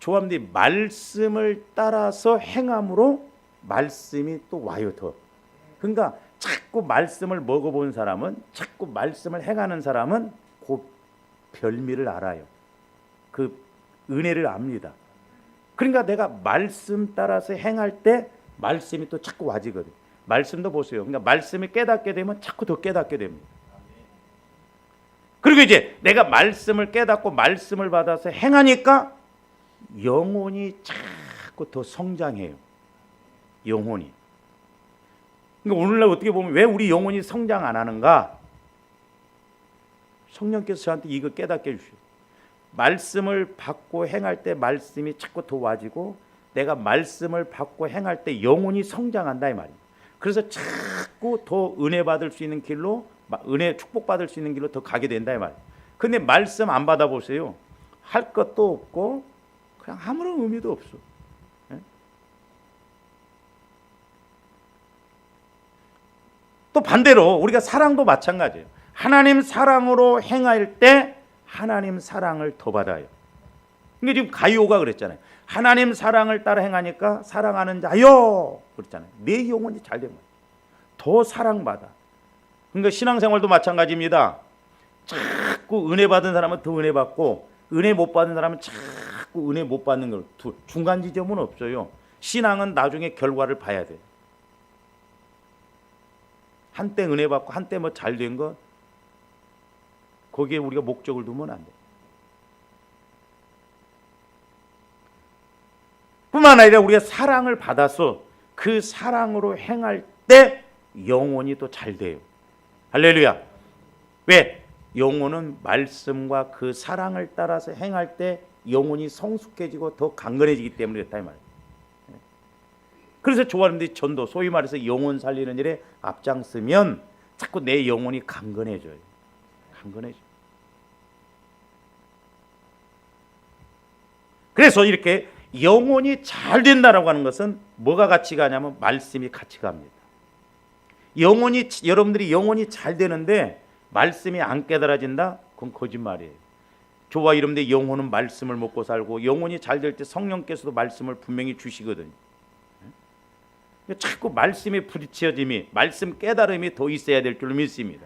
조합들이 말씀을 따라서 행함으로 말씀이 또 와요 더. 그러니까 자꾸 말씀을 먹어본 사람은, 자꾸 말씀을 행하는 사람은 그 별미를 알아요. 그 은혜를 압니다. 그러니까 내가 말씀 따라서 행할 때 말씀이 또 자꾸 와지거든. 말씀도 보세요. 그러니까 말씀을 깨닫게 되면 자꾸 더 깨닫게 됩니다. 그리고 이제 내가 말씀을 깨닫고 말씀을 받아서 행하니까 영혼이 자꾸 더 성장해요. 영혼이. 그러니까 오늘날 어떻게 보면 왜 우리 영혼이 성장 안 하는가? 성령께서 저한테 이거 깨닫게 해주셔요. 말씀을 받고 행할 때 말씀이 자꾸 더 와지고 내가 말씀을 받고 행할 때 영혼이 성장한다 이 말이에요. 그래서 자꾸 더 은혜 받을 수 있는 길로, 은혜 축복 받을 수 있는 길로 더 가게 된다 이 말이에요. 근데 말씀 안 받아보세요. 할 것도 없고 그냥 아무런 의미도 없어. 또 반대로 우리가 사랑도 마찬가지예요. 하나님 사랑으로 행할 때 하나님 사랑을 더 받아요. 그러니까 지금 가이오가 그랬잖아요. 하나님 사랑을 따라 행하니까 사랑하는 자요 그랬잖아요. 내 영혼이 잘 되면 더 사랑받아. 그러니까 신앙생활도 마찬가지입니다. 자꾸 은혜 받은 사람은 더 은혜 받고 은혜 못 받은 사람은 자꾸 은혜 못 받는 걸, 중간 지점은 없어요. 신앙은 나중에 결과를 봐야 돼요. 한때 은혜 받고 한때 뭐 잘 된 거, 거기에 우리가 목적을 두면 안 돼. 뿐만 아니라 우리가 사랑을 받아서 그 사랑으로 행할 때 영혼이 또 잘 돼요. 할렐루야. 왜? 영혼은 말씀과 그 사랑을 따라서 행할 때 영혼이 성숙해지고 더 강건해지기 때문에 그렇다 이 말이에요. 그래서 조아님들이 전도, 소위 말해서 영혼 살리는 일에 앞장서면 자꾸 내 영혼이 강건해져요. 강건해져. 그래서 이렇게 영혼이 잘 된다라고 하는 것은 뭐가 같이 가냐면 말씀이 같이 갑니다. 여러분들이 영혼이 잘 되는데 말씀이 안 깨달아진다? 그건 거짓말이에요. 저와 여러분들의 영혼은 말씀을 먹고 살고, 영혼이 잘 될 때 성령께서도 말씀을 분명히 주시거든요. 자꾸 말씀의 부딪혀짐이, 말씀 깨달음이 더 있어야 될 줄 믿습니다.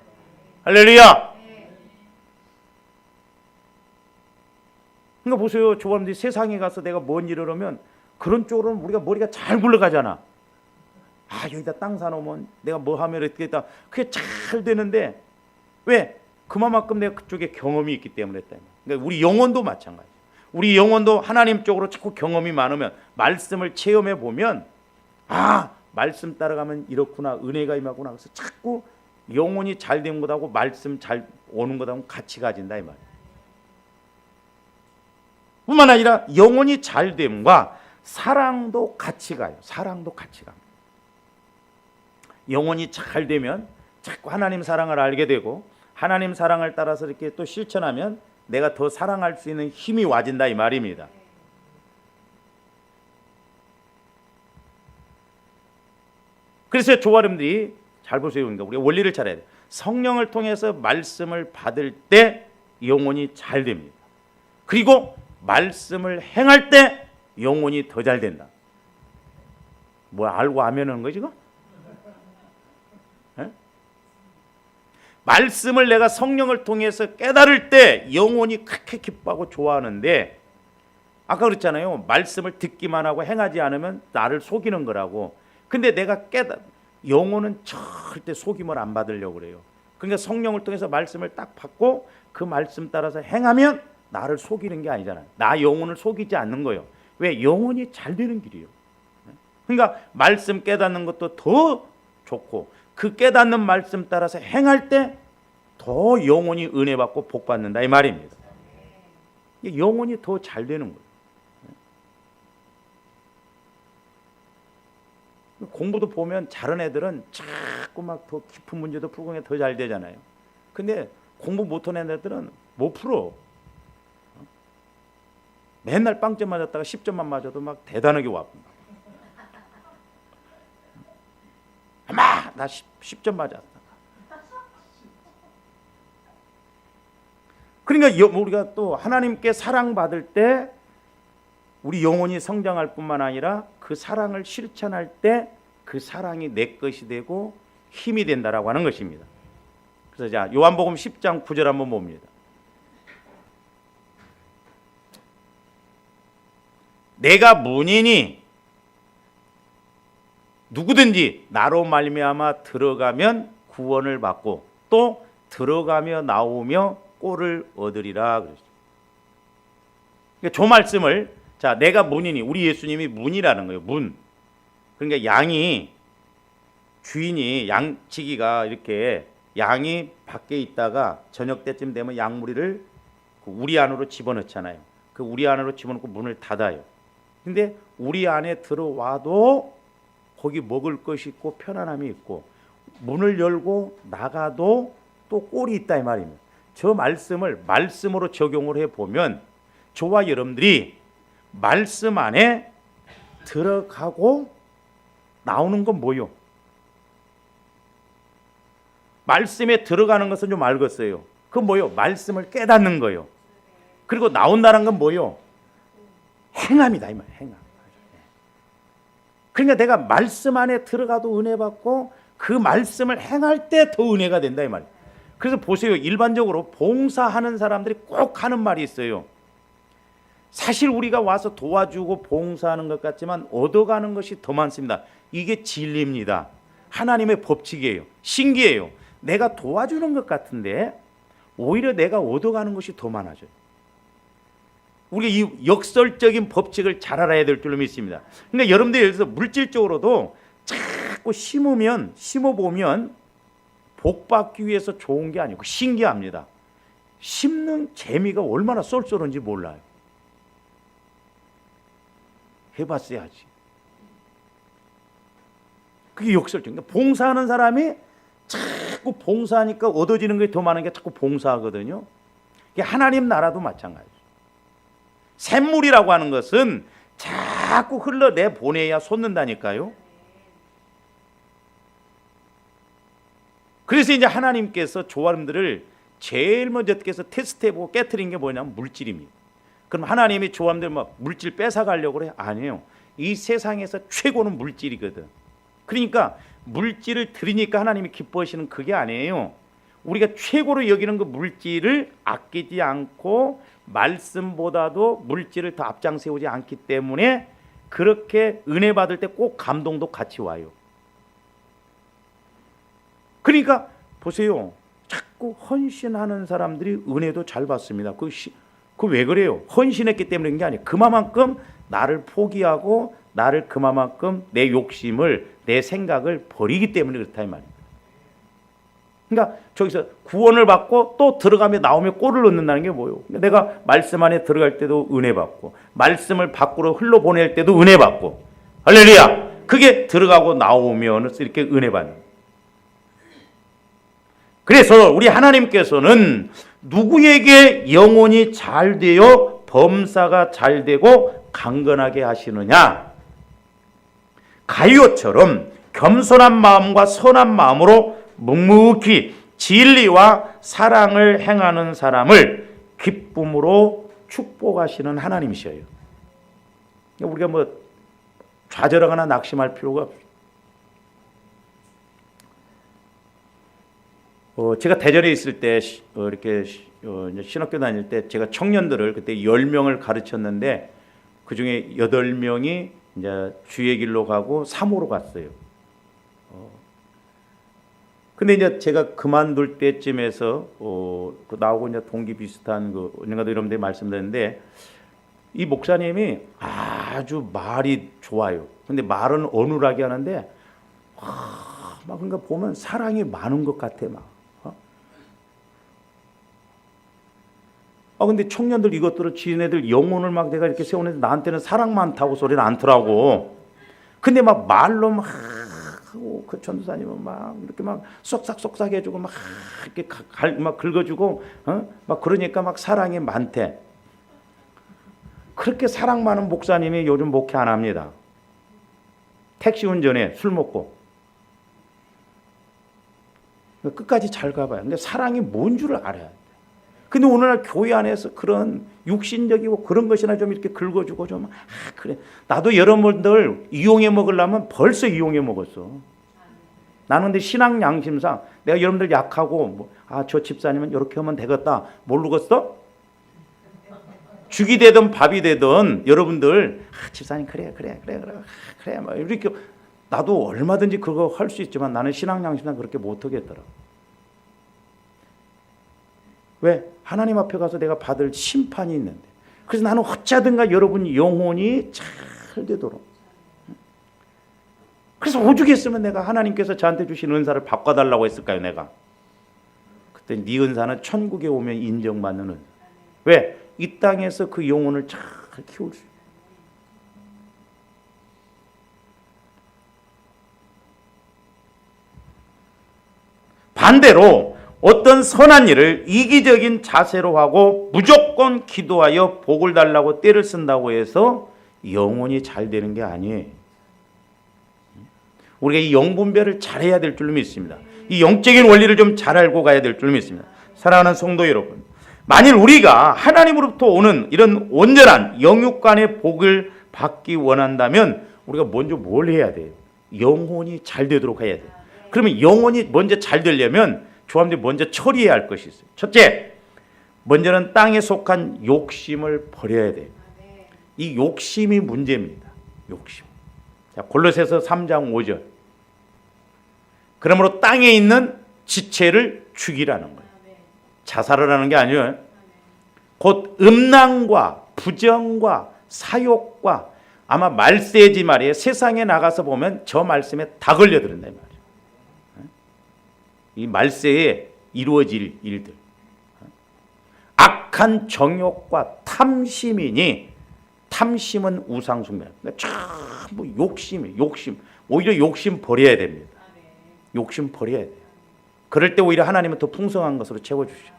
할렐루야. 그러니까 보세요. 저와님들이 세상에 가서 내가 뭔 일을 하면 그런 쪽으로는 우리가 머리가 잘 굴러가잖아. 아, 여기다 땅 사놓으면 내가 뭐 하면 어떻게 했다. 그게 잘 되는데 왜? 그만큼 내가 그쪽에 경험이 있기 때문에 했다. 그러니까 우리 영혼도 마찬가지. 우리 영혼도 하나님 쪽으로 자꾸 경험이 많으면, 말씀을 체험해 보면, 아, 말씀 따라가면 이렇구나, 은혜가 임하구나. 그래서 자꾸 영혼이 잘 된 것하고 말씀 잘 오는 것하고 같이 가진다 이 말이에요. 뿐만 아니라 영혼이 잘 됨과 사랑도 같이 가요. 사랑도 같이 갑니다. 영혼이 잘 되면 자꾸 하나님 사랑을 알게 되고, 하나님 사랑을 따라서 이렇게 또 실천하면 내가 더 사랑할 수 있는 힘이 와진다 이 말입니다. 그래서 조아름들이 잘 보세요. 그러니까 우리가 원리를 잘 해야 돼요. 성령을 통해서 말씀을 받을 때 영혼이 잘 됩니다. 그리고 말씀을 행할 때 영혼이 더 잘 된다. 뭐 알고 아멘하는 거지 이거? 말씀을 내가 성령을 통해서 깨달을 때 영혼이 크게 기뻐하고 좋아하는데, 아까 그랬잖아요. 말씀을 듣기만 하고 행하지 않으면 나를 속이는 거라고. 근데 내가 영혼은 절대 속임을 안 받으려고 그래요. 그러니까 성령을 통해서 말씀을 딱 받고 그 말씀 따라서 행하면 나를 속이는 게 아니잖아요. 나 영혼을 속이지 않는 거예요. 왜? 영혼이 잘 되는 길이에요. 그러니까 말씀 깨닫는 것도 더 좋고, 그 깨닫는 말씀 따라서 행할 때 더 영혼이 은혜 받고 복 받는다 이 말입니다. 영혼이 더 잘 되는 거예요. 공부도 보면 잘하는 애들은 자꾸 막 더 깊은 문제도 풀고 더 잘 되잖아요. 근데 공부 못하는 애들은 못 풀어. 맨날 빵점 맞았다가 10점만 맞아도 막 대단하게 와. 아마 나 10점 맞았다. 그러니까 우리가 또 하나님께 사랑받을 때 우리 영혼이 성장할 뿐만 아니라 그 사랑을 실천할 때 그 사랑이 내 것이 되고 힘이 된다라고 하는 것입니다. 그래서 자, 요한복음 10장 9절 한번 봅니다. 내가 문이니 누구든지 나로 말미암아 들어가면 구원을 받고 또 들어가며 나오며 꼴을 얻으리라 그랬죠. 그러니까 저 말씀을, 자, 내가 문이니, 우리 예수님이 문이라는 거예요. 문. 그러니까 양이, 주인이, 양치기가 이렇게 양이 밖에 있다가 저녁 때쯤 되면 양무리를 그 우리 안으로 집어넣잖아요. 그 우리 안으로 집어넣고 문을 닫아요. 근데 우리 안에 들어와도 거기 먹을 것이 있고 편안함이 있고, 문을 열고 나가도 또 꼴이 있다 이 말입니다. 저 말씀을 말씀으로 적용을 해보면 저와 여러분들이 말씀 안에 들어가고 나오는 건 뭐요? 말씀에 들어가는 것은 좀 알겠어요. 그건 뭐요? 말씀을 깨닫는 거요. 그리고 나온다는 건 뭐요? 행함이다 이 말. 행함. 그러니까 내가 말씀 안에 들어가도 은혜 받고 그 말씀을 행할 때 더 은혜가 된다 이 말. 그래서 보세요. 일반적으로 봉사하는 사람들이 꼭 하는 말이 있어요. 사실 우리가 와서 도와주고 봉사하는 것 같지만 얻어가는 것이 더 많습니다. 이게 진리입니다. 하나님의 법칙이에요. 신기해요. 내가 도와주는 것 같은데 오히려 내가 얻어가는 것이 더 많아져요. 우리가 이 역설적인 법칙을 잘 알아야 될 줄로 믿습니다. 그러니까 여러분들 예를 들어서 물질적으로도 자꾸 심어보면 복 받기 위해서 좋은 게 아니고 신기합니다. 심는 재미가 얼마나 쏠쏠한지 몰라요. 해봤어야지. 그게 역설적. 그러니까 봉사하는 사람이 자꾸 봉사하니까 얻어지는 게 더 많은 게 자꾸 봉사하거든요. 하나님 나라도 마찬가지죠. 샘물이라고 하는 것은 자꾸 흘러내보내야 솟는다니까요. 그래서 이제 하나님께서 조화람들을 제일 먼저 해서 테스트해보고 깨트린 게 뭐냐면 물질입니다. 그럼 하나님이 조화람들 막 물질 뺏어가려고 그래? 아니에요. 이 세상에서 최고는 물질이거든. 그러니까 물질을 드리니까 하나님이 기뻐하시는 그게 아니에요. 우리가 최고로 여기는 그 물질을 아끼지 않고 말씀보다도 물질을 더 앞장세우지 않기 때문에 그렇게 은혜 받을 때 꼭 감동도 같이 와요. 그러니까 보세요. 자꾸 헌신하는 사람들이 은혜도 잘 받습니다. 그 왜 그래요? 헌신했기 때문인 게 아니에요. 그만큼 나를 포기하고 나를 그만큼 내 욕심을 내 생각을 버리기 때문에 그렇다 이 말이에요. 그러니까 저기서 구원을 받고 또 들어가며 나오며 골을 넣는다는 게 뭐예요? 내가 말씀 안에 들어갈 때도 은혜 받고 말씀을 밖으로 흘러보낼 때도 은혜 받고 할렐루야! 그게 들어가고 나오면 이렇게 은혜 받는 거예요. 그래서 우리 하나님께서는 누구에게 영혼이 잘 되어 범사가 잘 되고 강건하게 하시느냐? 가룟처럼 겸손한 마음과 선한 마음으로 묵묵히 진리와 사랑을 행하는 사람을 기쁨으로 축복하시는 하나님이셔요. 우리가 뭐 좌절하거나 낙심할 필요가 없어요. 제가 대전에 있을 때 이렇게 신학교 다닐 때 제가 청년들을 그때 10명을 가르쳤는데 그 중에 8명이 이제 주의 길로 가고 사모로 갔어요. 근데 이제 제가 그만둘 때쯤에서 나하고 이제 동기 비슷한 그 언젠가도 여러분들이 말씀드렸는데 이 목사님이 아주 말이 좋아요. 근데 말은 어눌하게 하는데 막 그러니까 보면 사랑이 많은 것 같아 막. 근데 청년들 이것들을 지네들 영혼을 막 내가 이렇게 세우는데 나한테는 사랑 많다고 소리는 않더라고. 근데 막 말로 막 그 전도사님은 막 이렇게 막 쏙싹 해주고 막 이렇게 막 긁어주고 막 그러니까 막 사랑이 많대. 그렇게 사랑 많은 목사님이 요즘 목회 안 합니다. 택시 운전에 술 먹고 끝까지 잘 가봐요. 근데 사랑이 뭔 줄을 알아야 돼. 근데 오늘날 교회 안에서 그런 육신적이고 그런 것이나 좀 이렇게 긁어주고 좀 그래. 나도 여러분들 이용해 먹으려면 벌써 이용해 먹었어. 나는 근데 신앙 양심상 내가 여러분들 약하고 저 집사님은 이렇게 하면 되겠다. 모르겠어? 죽이 되든 밥이 되든 여러분들 집사님 그래 막 이렇게 나도 얼마든지 그거 할 수 있지만 나는 신앙 양심상 그렇게 못 하겠더라. 왜? 하나님 앞에 가서 내가 받을 심판이 있는데. 그래서 나는 어쩌든가 여러분 영혼이 잘 되도록. 그래서 오죽했으면 내가 하나님께서 저한테 주신 은사를 바꿔달라고 했을까요 내가? 그때 네 은사는 천국에 오면 인정받는 은사. 왜? 이 땅에서 그 영혼을 잘 키울 수 있어요. 반대로 어떤 선한 일을 이기적인 자세로 하고 무조건 기도하여 복을 달라고 떼를 쓴다고 해서 영혼이 잘 되는 게 아니에요. 우리가 이 영분별을 잘해야 될 줄로 믿습니다. 이 영적인 원리를 좀 잘 알고 가야 될 줄로 믿습니다. 사랑하는 성도 여러분, 만일 우리가 하나님으로부터 오는 이런 온전한 영육간의 복을 받기 원한다면 우리가 먼저 뭘 해야 돼요? 영혼이 잘 되도록 해야 돼요. 그러면 영혼이 먼저 잘 되려면 조합들이 먼저 처리해야 할 것이 있어요. 첫째, 먼저는 땅에 속한 욕심을 버려야 돼요. 이 욕심이 문제입니다. 욕심. 자, 골로새서 3장 5절. 그러므로 땅에 있는 지체를 죽이라는 거예요. 자살을 하는 게 아니에요. 곧 음란과 부정과 사욕과 아마 말세지 말이에요. 세상에 나가서 보면 저 말씀에 다 걸려들었네 말이에요. 이 말세에 이루어질 일들. 악한 정욕과 탐심이니, 탐심은 우상숭배. 그러니까 전부 욕심이에요. 욕심. 오히려 욕심 버려야 됩니다. 욕심 버려야 돼요. 그럴 때 오히려 하나님은 더 풍성한 것으로 채워주시죠.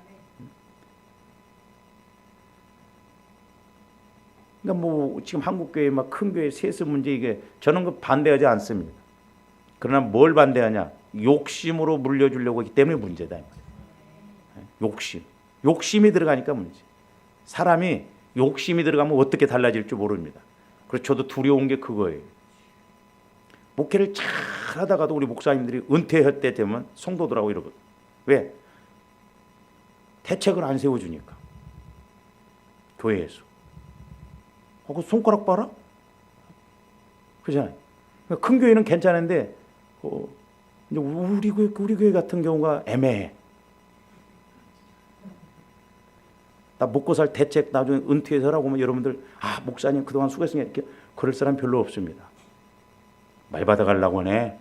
그러니까 뭐 지금 한국교회 막 큰 교회 세습 문제, 이게 저는 그 반대하지 않습니다. 그러나 뭘 반대하냐? 욕심으로 물려주려고 하기 때문에 문제다. 욕심이 들어가니까 문제. 사람이 욕심이 들어가면 어떻게 달라질 줄 모릅니다. 그래서 저도 두려운 게 그거예요. 목회를 잘 하다가도 우리 목사님들이 은퇴할 때 되면 성도들하고 이러거든. 왜? 대책을 안 세워주니까. 교회에서. 그 손가락 봐라? 그잖아요. 큰 교회는 괜찮은데, 우리 교회 같은 경우가 애매해. 나 먹고 살 대책 나중에 은퇴해서 하라고 하면 여러분들, 목사님 그동안 수고했으니까 이렇게 그럴 사람 별로 없습니다. 말 받아가려고 하네.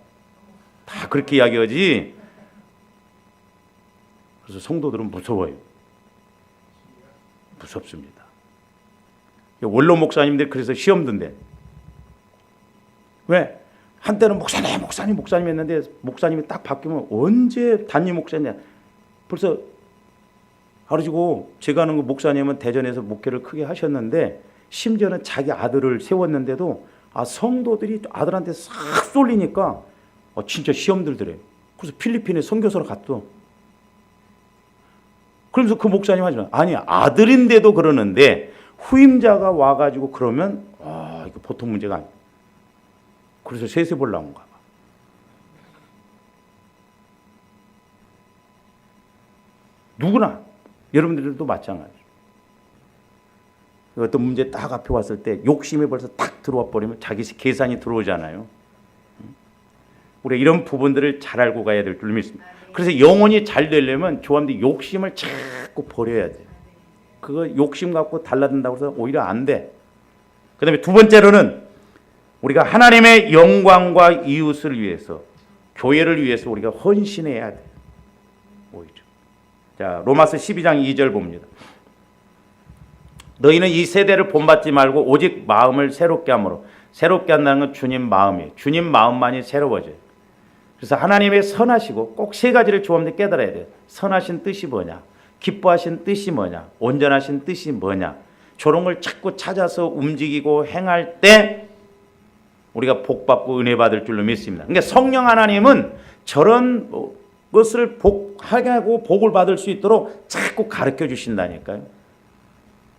다 그렇게 이야기하지. 그래서 성도들은 무서워요. 무섭습니다. 원로 목사님들 그래서 시험 든대. 왜? 한때는 목사님 했는데 목사님이 딱 바뀌면 언제 담임 목사냐. 벌써 가르치고 제가 아는 그 목사님은 대전에서 목회를 크게 하셨는데 심지어는 자기 아들을 세웠는데도 성도들이 아들한테 싹 쏠리니까 진짜 시험 들더래요. 그래서 필리핀에 선교사로 갔어. 그러면서 그 목사님 하지만 아니 아들인데도 그러는데 후임자가 와가지고 그러면 이거 보통 문제가 아니야. 그래서 세습을 나온가 봐. 누구나 여러분들도 마찬가지. 어떤 문제 딱 앞에 왔을 때 욕심이 벌써 딱 들어와 버리면 자기 계산이 들어오잖아요. 우리가 이런 부분들을 잘 알고 가야 될 줄 믿습니다. 그래서 영혼이 잘 되려면 조합들 욕심을 자꾸 버려야 돼요. 그거 욕심 갖고 달라든다고 해서 오히려 안 돼. 그 다음에 두 번째로는 우리가 하나님의 영광과 이웃을 위해서, 교회를 위해서 우리가 헌신해야 돼. 오히려. 자, 로마서 12장 2절 봅니다. 너희는 이 세대를 본받지 말고 오직 마음을 새롭게 함으로. 새롭게 한다는 건 주님 마음이에요. 주님 마음만이 새로워져요. 그래서 하나님의 선하시고 꼭 세 가지를 조합들 깨달아야 돼요. 선하신 뜻이 뭐냐? 기뻐하신 뜻이 뭐냐? 온전하신 뜻이 뭐냐? 저런 걸 자꾸 찾아서 움직이고 행할 때 우리가 복받고 은혜 받을 줄로 믿습니다. 그러니까 성령 하나님은 저런 것을 하게 하고 복을 받을 수 있도록 자꾸 가르쳐 주신다니까요.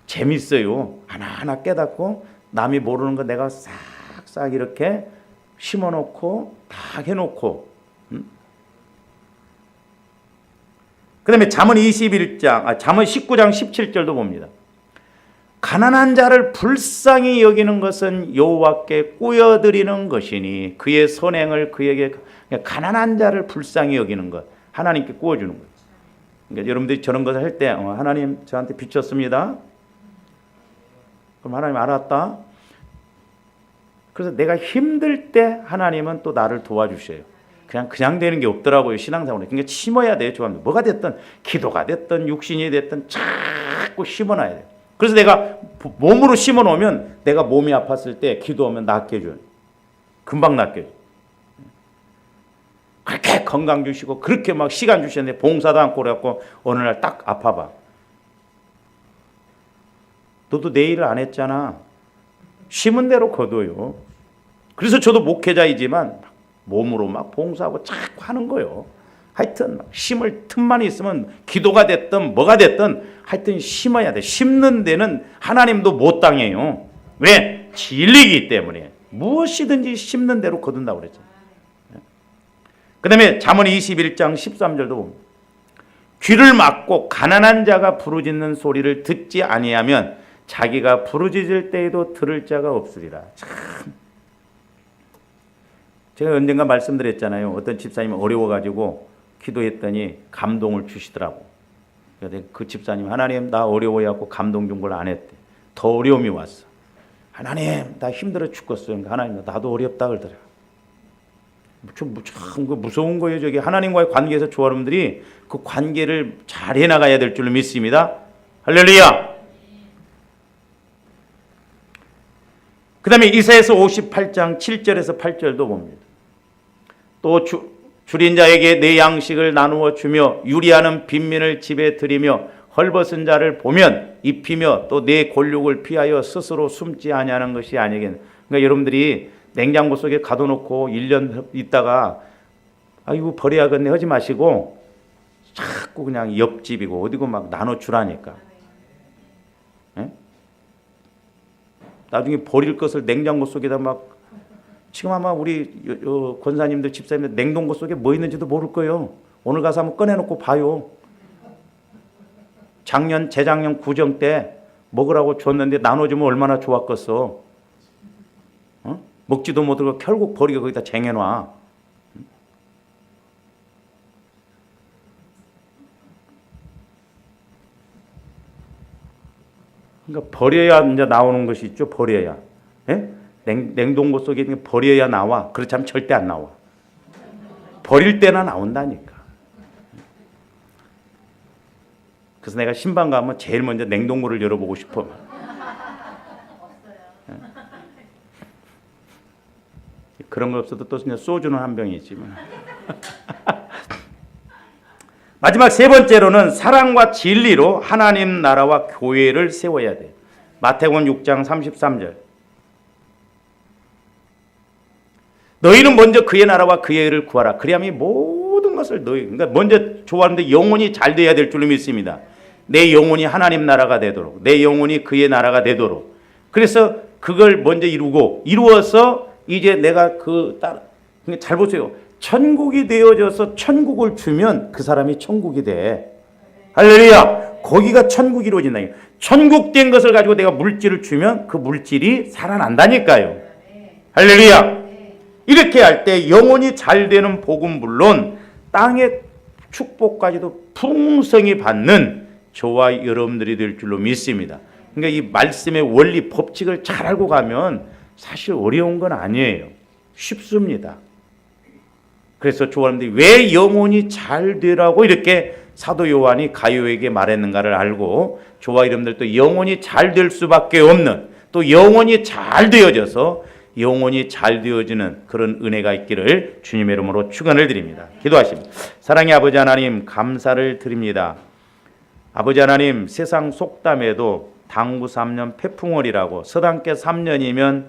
재밌어요. 하나하나 깨닫고 남이 모르는 거 내가 싹싹 이렇게 심어놓고 다 해놓고. 그 다음에 잠언 19장 17절도 봅니다. 가난한 자를 불쌍히 여기는 것은 여호와께 꾸어드리는 것이니 그의 선행을 그에게. 가난한 자를 불쌍히 여기는 것, 하나님께 꾸어주는 것. 그러니까 여러분들이 저런 것을 할 때 하나님 저한테 비쳤습니다. 그럼 하나님 알았다. 그래서 내가 힘들 때 하나님은 또 나를 도와주셔요. 그냥 되는 게 없더라고요. 신앙생활에. 그러니까 심어야 돼요. 좋아합니다. 뭐가 됐든 기도가 됐든 육신이 됐든 자꾸 심어놔야 돼요. 그래서 내가 몸으로 심어놓으면 내가 몸이 아팠을 때 기도하면 낫게 해줘요. 금방 낫게 해줘요. 그렇게 건강 주시고 그렇게 막 시간 주셨는데 봉사도 않고 그래갖고 어느 날 딱 아파봐. 너도 내 일을 안 했잖아. 심은 대로 거둬요. 그래서 저도 목회자이지만 몸으로 막 봉사하고 자꾸 하는 거예요. 하여튼 심을 틈만 있으면 기도가 됐든 뭐가 됐든 하여튼 심어야 돼. 심는 데는 하나님도 못 당해요. 왜? 진리이기 때문에. 무엇이든지 심는 대로 거둔다고 그랬잖아요. 그 다음에 잠언 21장 13절도 봅니다. 귀를 막고 가난한 자가 부르짖는 소리를 듣지 아니하면 자기가 부르짖을 때에도 들을 자가 없으리라. 참. 제가 언젠가 말씀드렸잖아요. 어떤 집사님이 어려워가지고 기도했더니 감동을 주시더라고. 그래서 그 집사님, 하나님 나 어려워해갖고 감동 준 걸 안 했대. 더 어려움이 왔어. 하나님 나 힘들어 죽겠어요. 그러니까 하나님 나도 어렵다 그러더라. 참 무서운 거예요. 저게 하나님과의 관계에서 저와 여러분들이 그 관계를 잘 해나가야 될 줄로 믿습니다. 할렐루야. 그 다음에 이사야서 58장 7절에서 8절도 봅니다. 또 줄인 자에게 내 양식을 나누어 주며 유리하는 빈민을 집에 들이며 헐벗은 자를 보면 입히며 또 내 골육을 피하여 스스로 숨지 아니하는 것이 아니겠나. 그러니까 여러분들이 냉장고 속에 가둬놓고 1년 있다가 아이고 버려야겠네 하지 마시고 자꾸 그냥 옆집이고 어디고 막 나눠주라니까. 예? 나중에 버릴 것을 냉장고 속에다 막 지금 아마 우리 권사님들 집사님들 냉동고 속에 뭐 있는지도 모를 거예요. 오늘 가서 한번 꺼내놓고 봐요. 재작년 구정 때 먹으라고 줬는데 나눠주면 얼마나 좋았겠어. 어? 먹지도 못하고 결국 버리고 거기다 쟁여놔. 그러니까 버려야 이제 나오는 것이 있죠. 버려야. 예? 냉동고 속에 있는 게 버려야 나와. 그렇지 않으면 절대 안 나와. 버릴 때나 나온다니까. 그래서 내가 신방 가면 제일 먼저 냉동고를 열어보고 싶어. 그런 거 없어도 또 그냥 소주는 한 병이지만. 마지막 세 번째로는 사랑과 진리로 하나님 나라와 교회를 세워야 돼. 마태복음 6장 33절. 너희는 먼저 그의 나라와 그의 의를 구하라. 그리하면 모든 것을 그러니까 먼저 좋아하는데 영혼이 잘 돼야 될 줄로 믿습니다. 내 영혼이 하나님 나라가 되도록, 내 영혼이 그의 나라가 되도록. 그래서 그걸 먼저 이루어서 이제 내가 잘 보세요. 천국이 되어져서 천국을 주면 그 사람이 천국이 돼. 할렐루야. 거기가 천국이 이루어진다. 천국된 것을 가지고 내가 물질을 주면 그 물질이 살아난다니까요. 할렐루야. 이렇게 할 때 영혼이 잘 되는 복음 물론 땅의 축복까지도 풍성히 받는 저와 여러분들이 될 줄로 믿습니다. 그러니까 이 말씀의 원리 법칙을 잘 알고 가면 사실 어려운 건 아니에요. 쉽습니다. 그래서 저와 여러분들이 왜 영혼이 잘 되라고 이렇게 사도 요한이 가요에게 말했는가를 알고 저와 여러분들도 영혼이 잘 될 수밖에 없는, 또 영혼이 잘 되어져서 영혼이 잘 되어지는 그런 은혜가 있기를 주님의 이름으로 축원을 드립니다. 기도하십니다. 사랑의 아버지 하나님 감사를 드립니다. 아버지 하나님 세상 속담에도 당구 3년 패풍월이라고 서당께 3년이면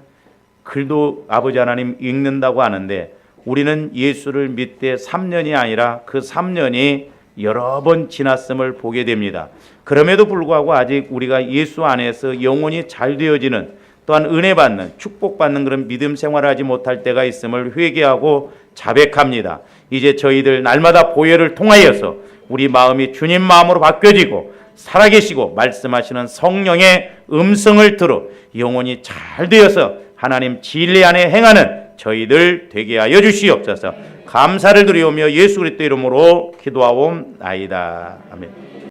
글도 아버지 하나님 읽는다고 하는데 우리는 예수를 믿되 3년이 아니라 그 3년이 여러 번 지났음을 보게 됩니다. 그럼에도 불구하고 아직 우리가 예수 안에서 영혼이 잘 되어지는 또한 은혜 받는 축복받는 그런 믿음 생활을 하지 못할 때가 있음을 회개하고 자백합니다. 이제 저희들 날마다 보혈을 통하여서 우리 마음이 주님 마음으로 바뀌어지고 살아계시고 말씀하시는 성령의 음성을 들어 영혼이 잘 되어서 하나님 진리 안에 행하는 저희들 되게 하여 주시옵소서. 감사를 드리오며 예수 그리스도 이름으로 기도하옵나이다. 아멘.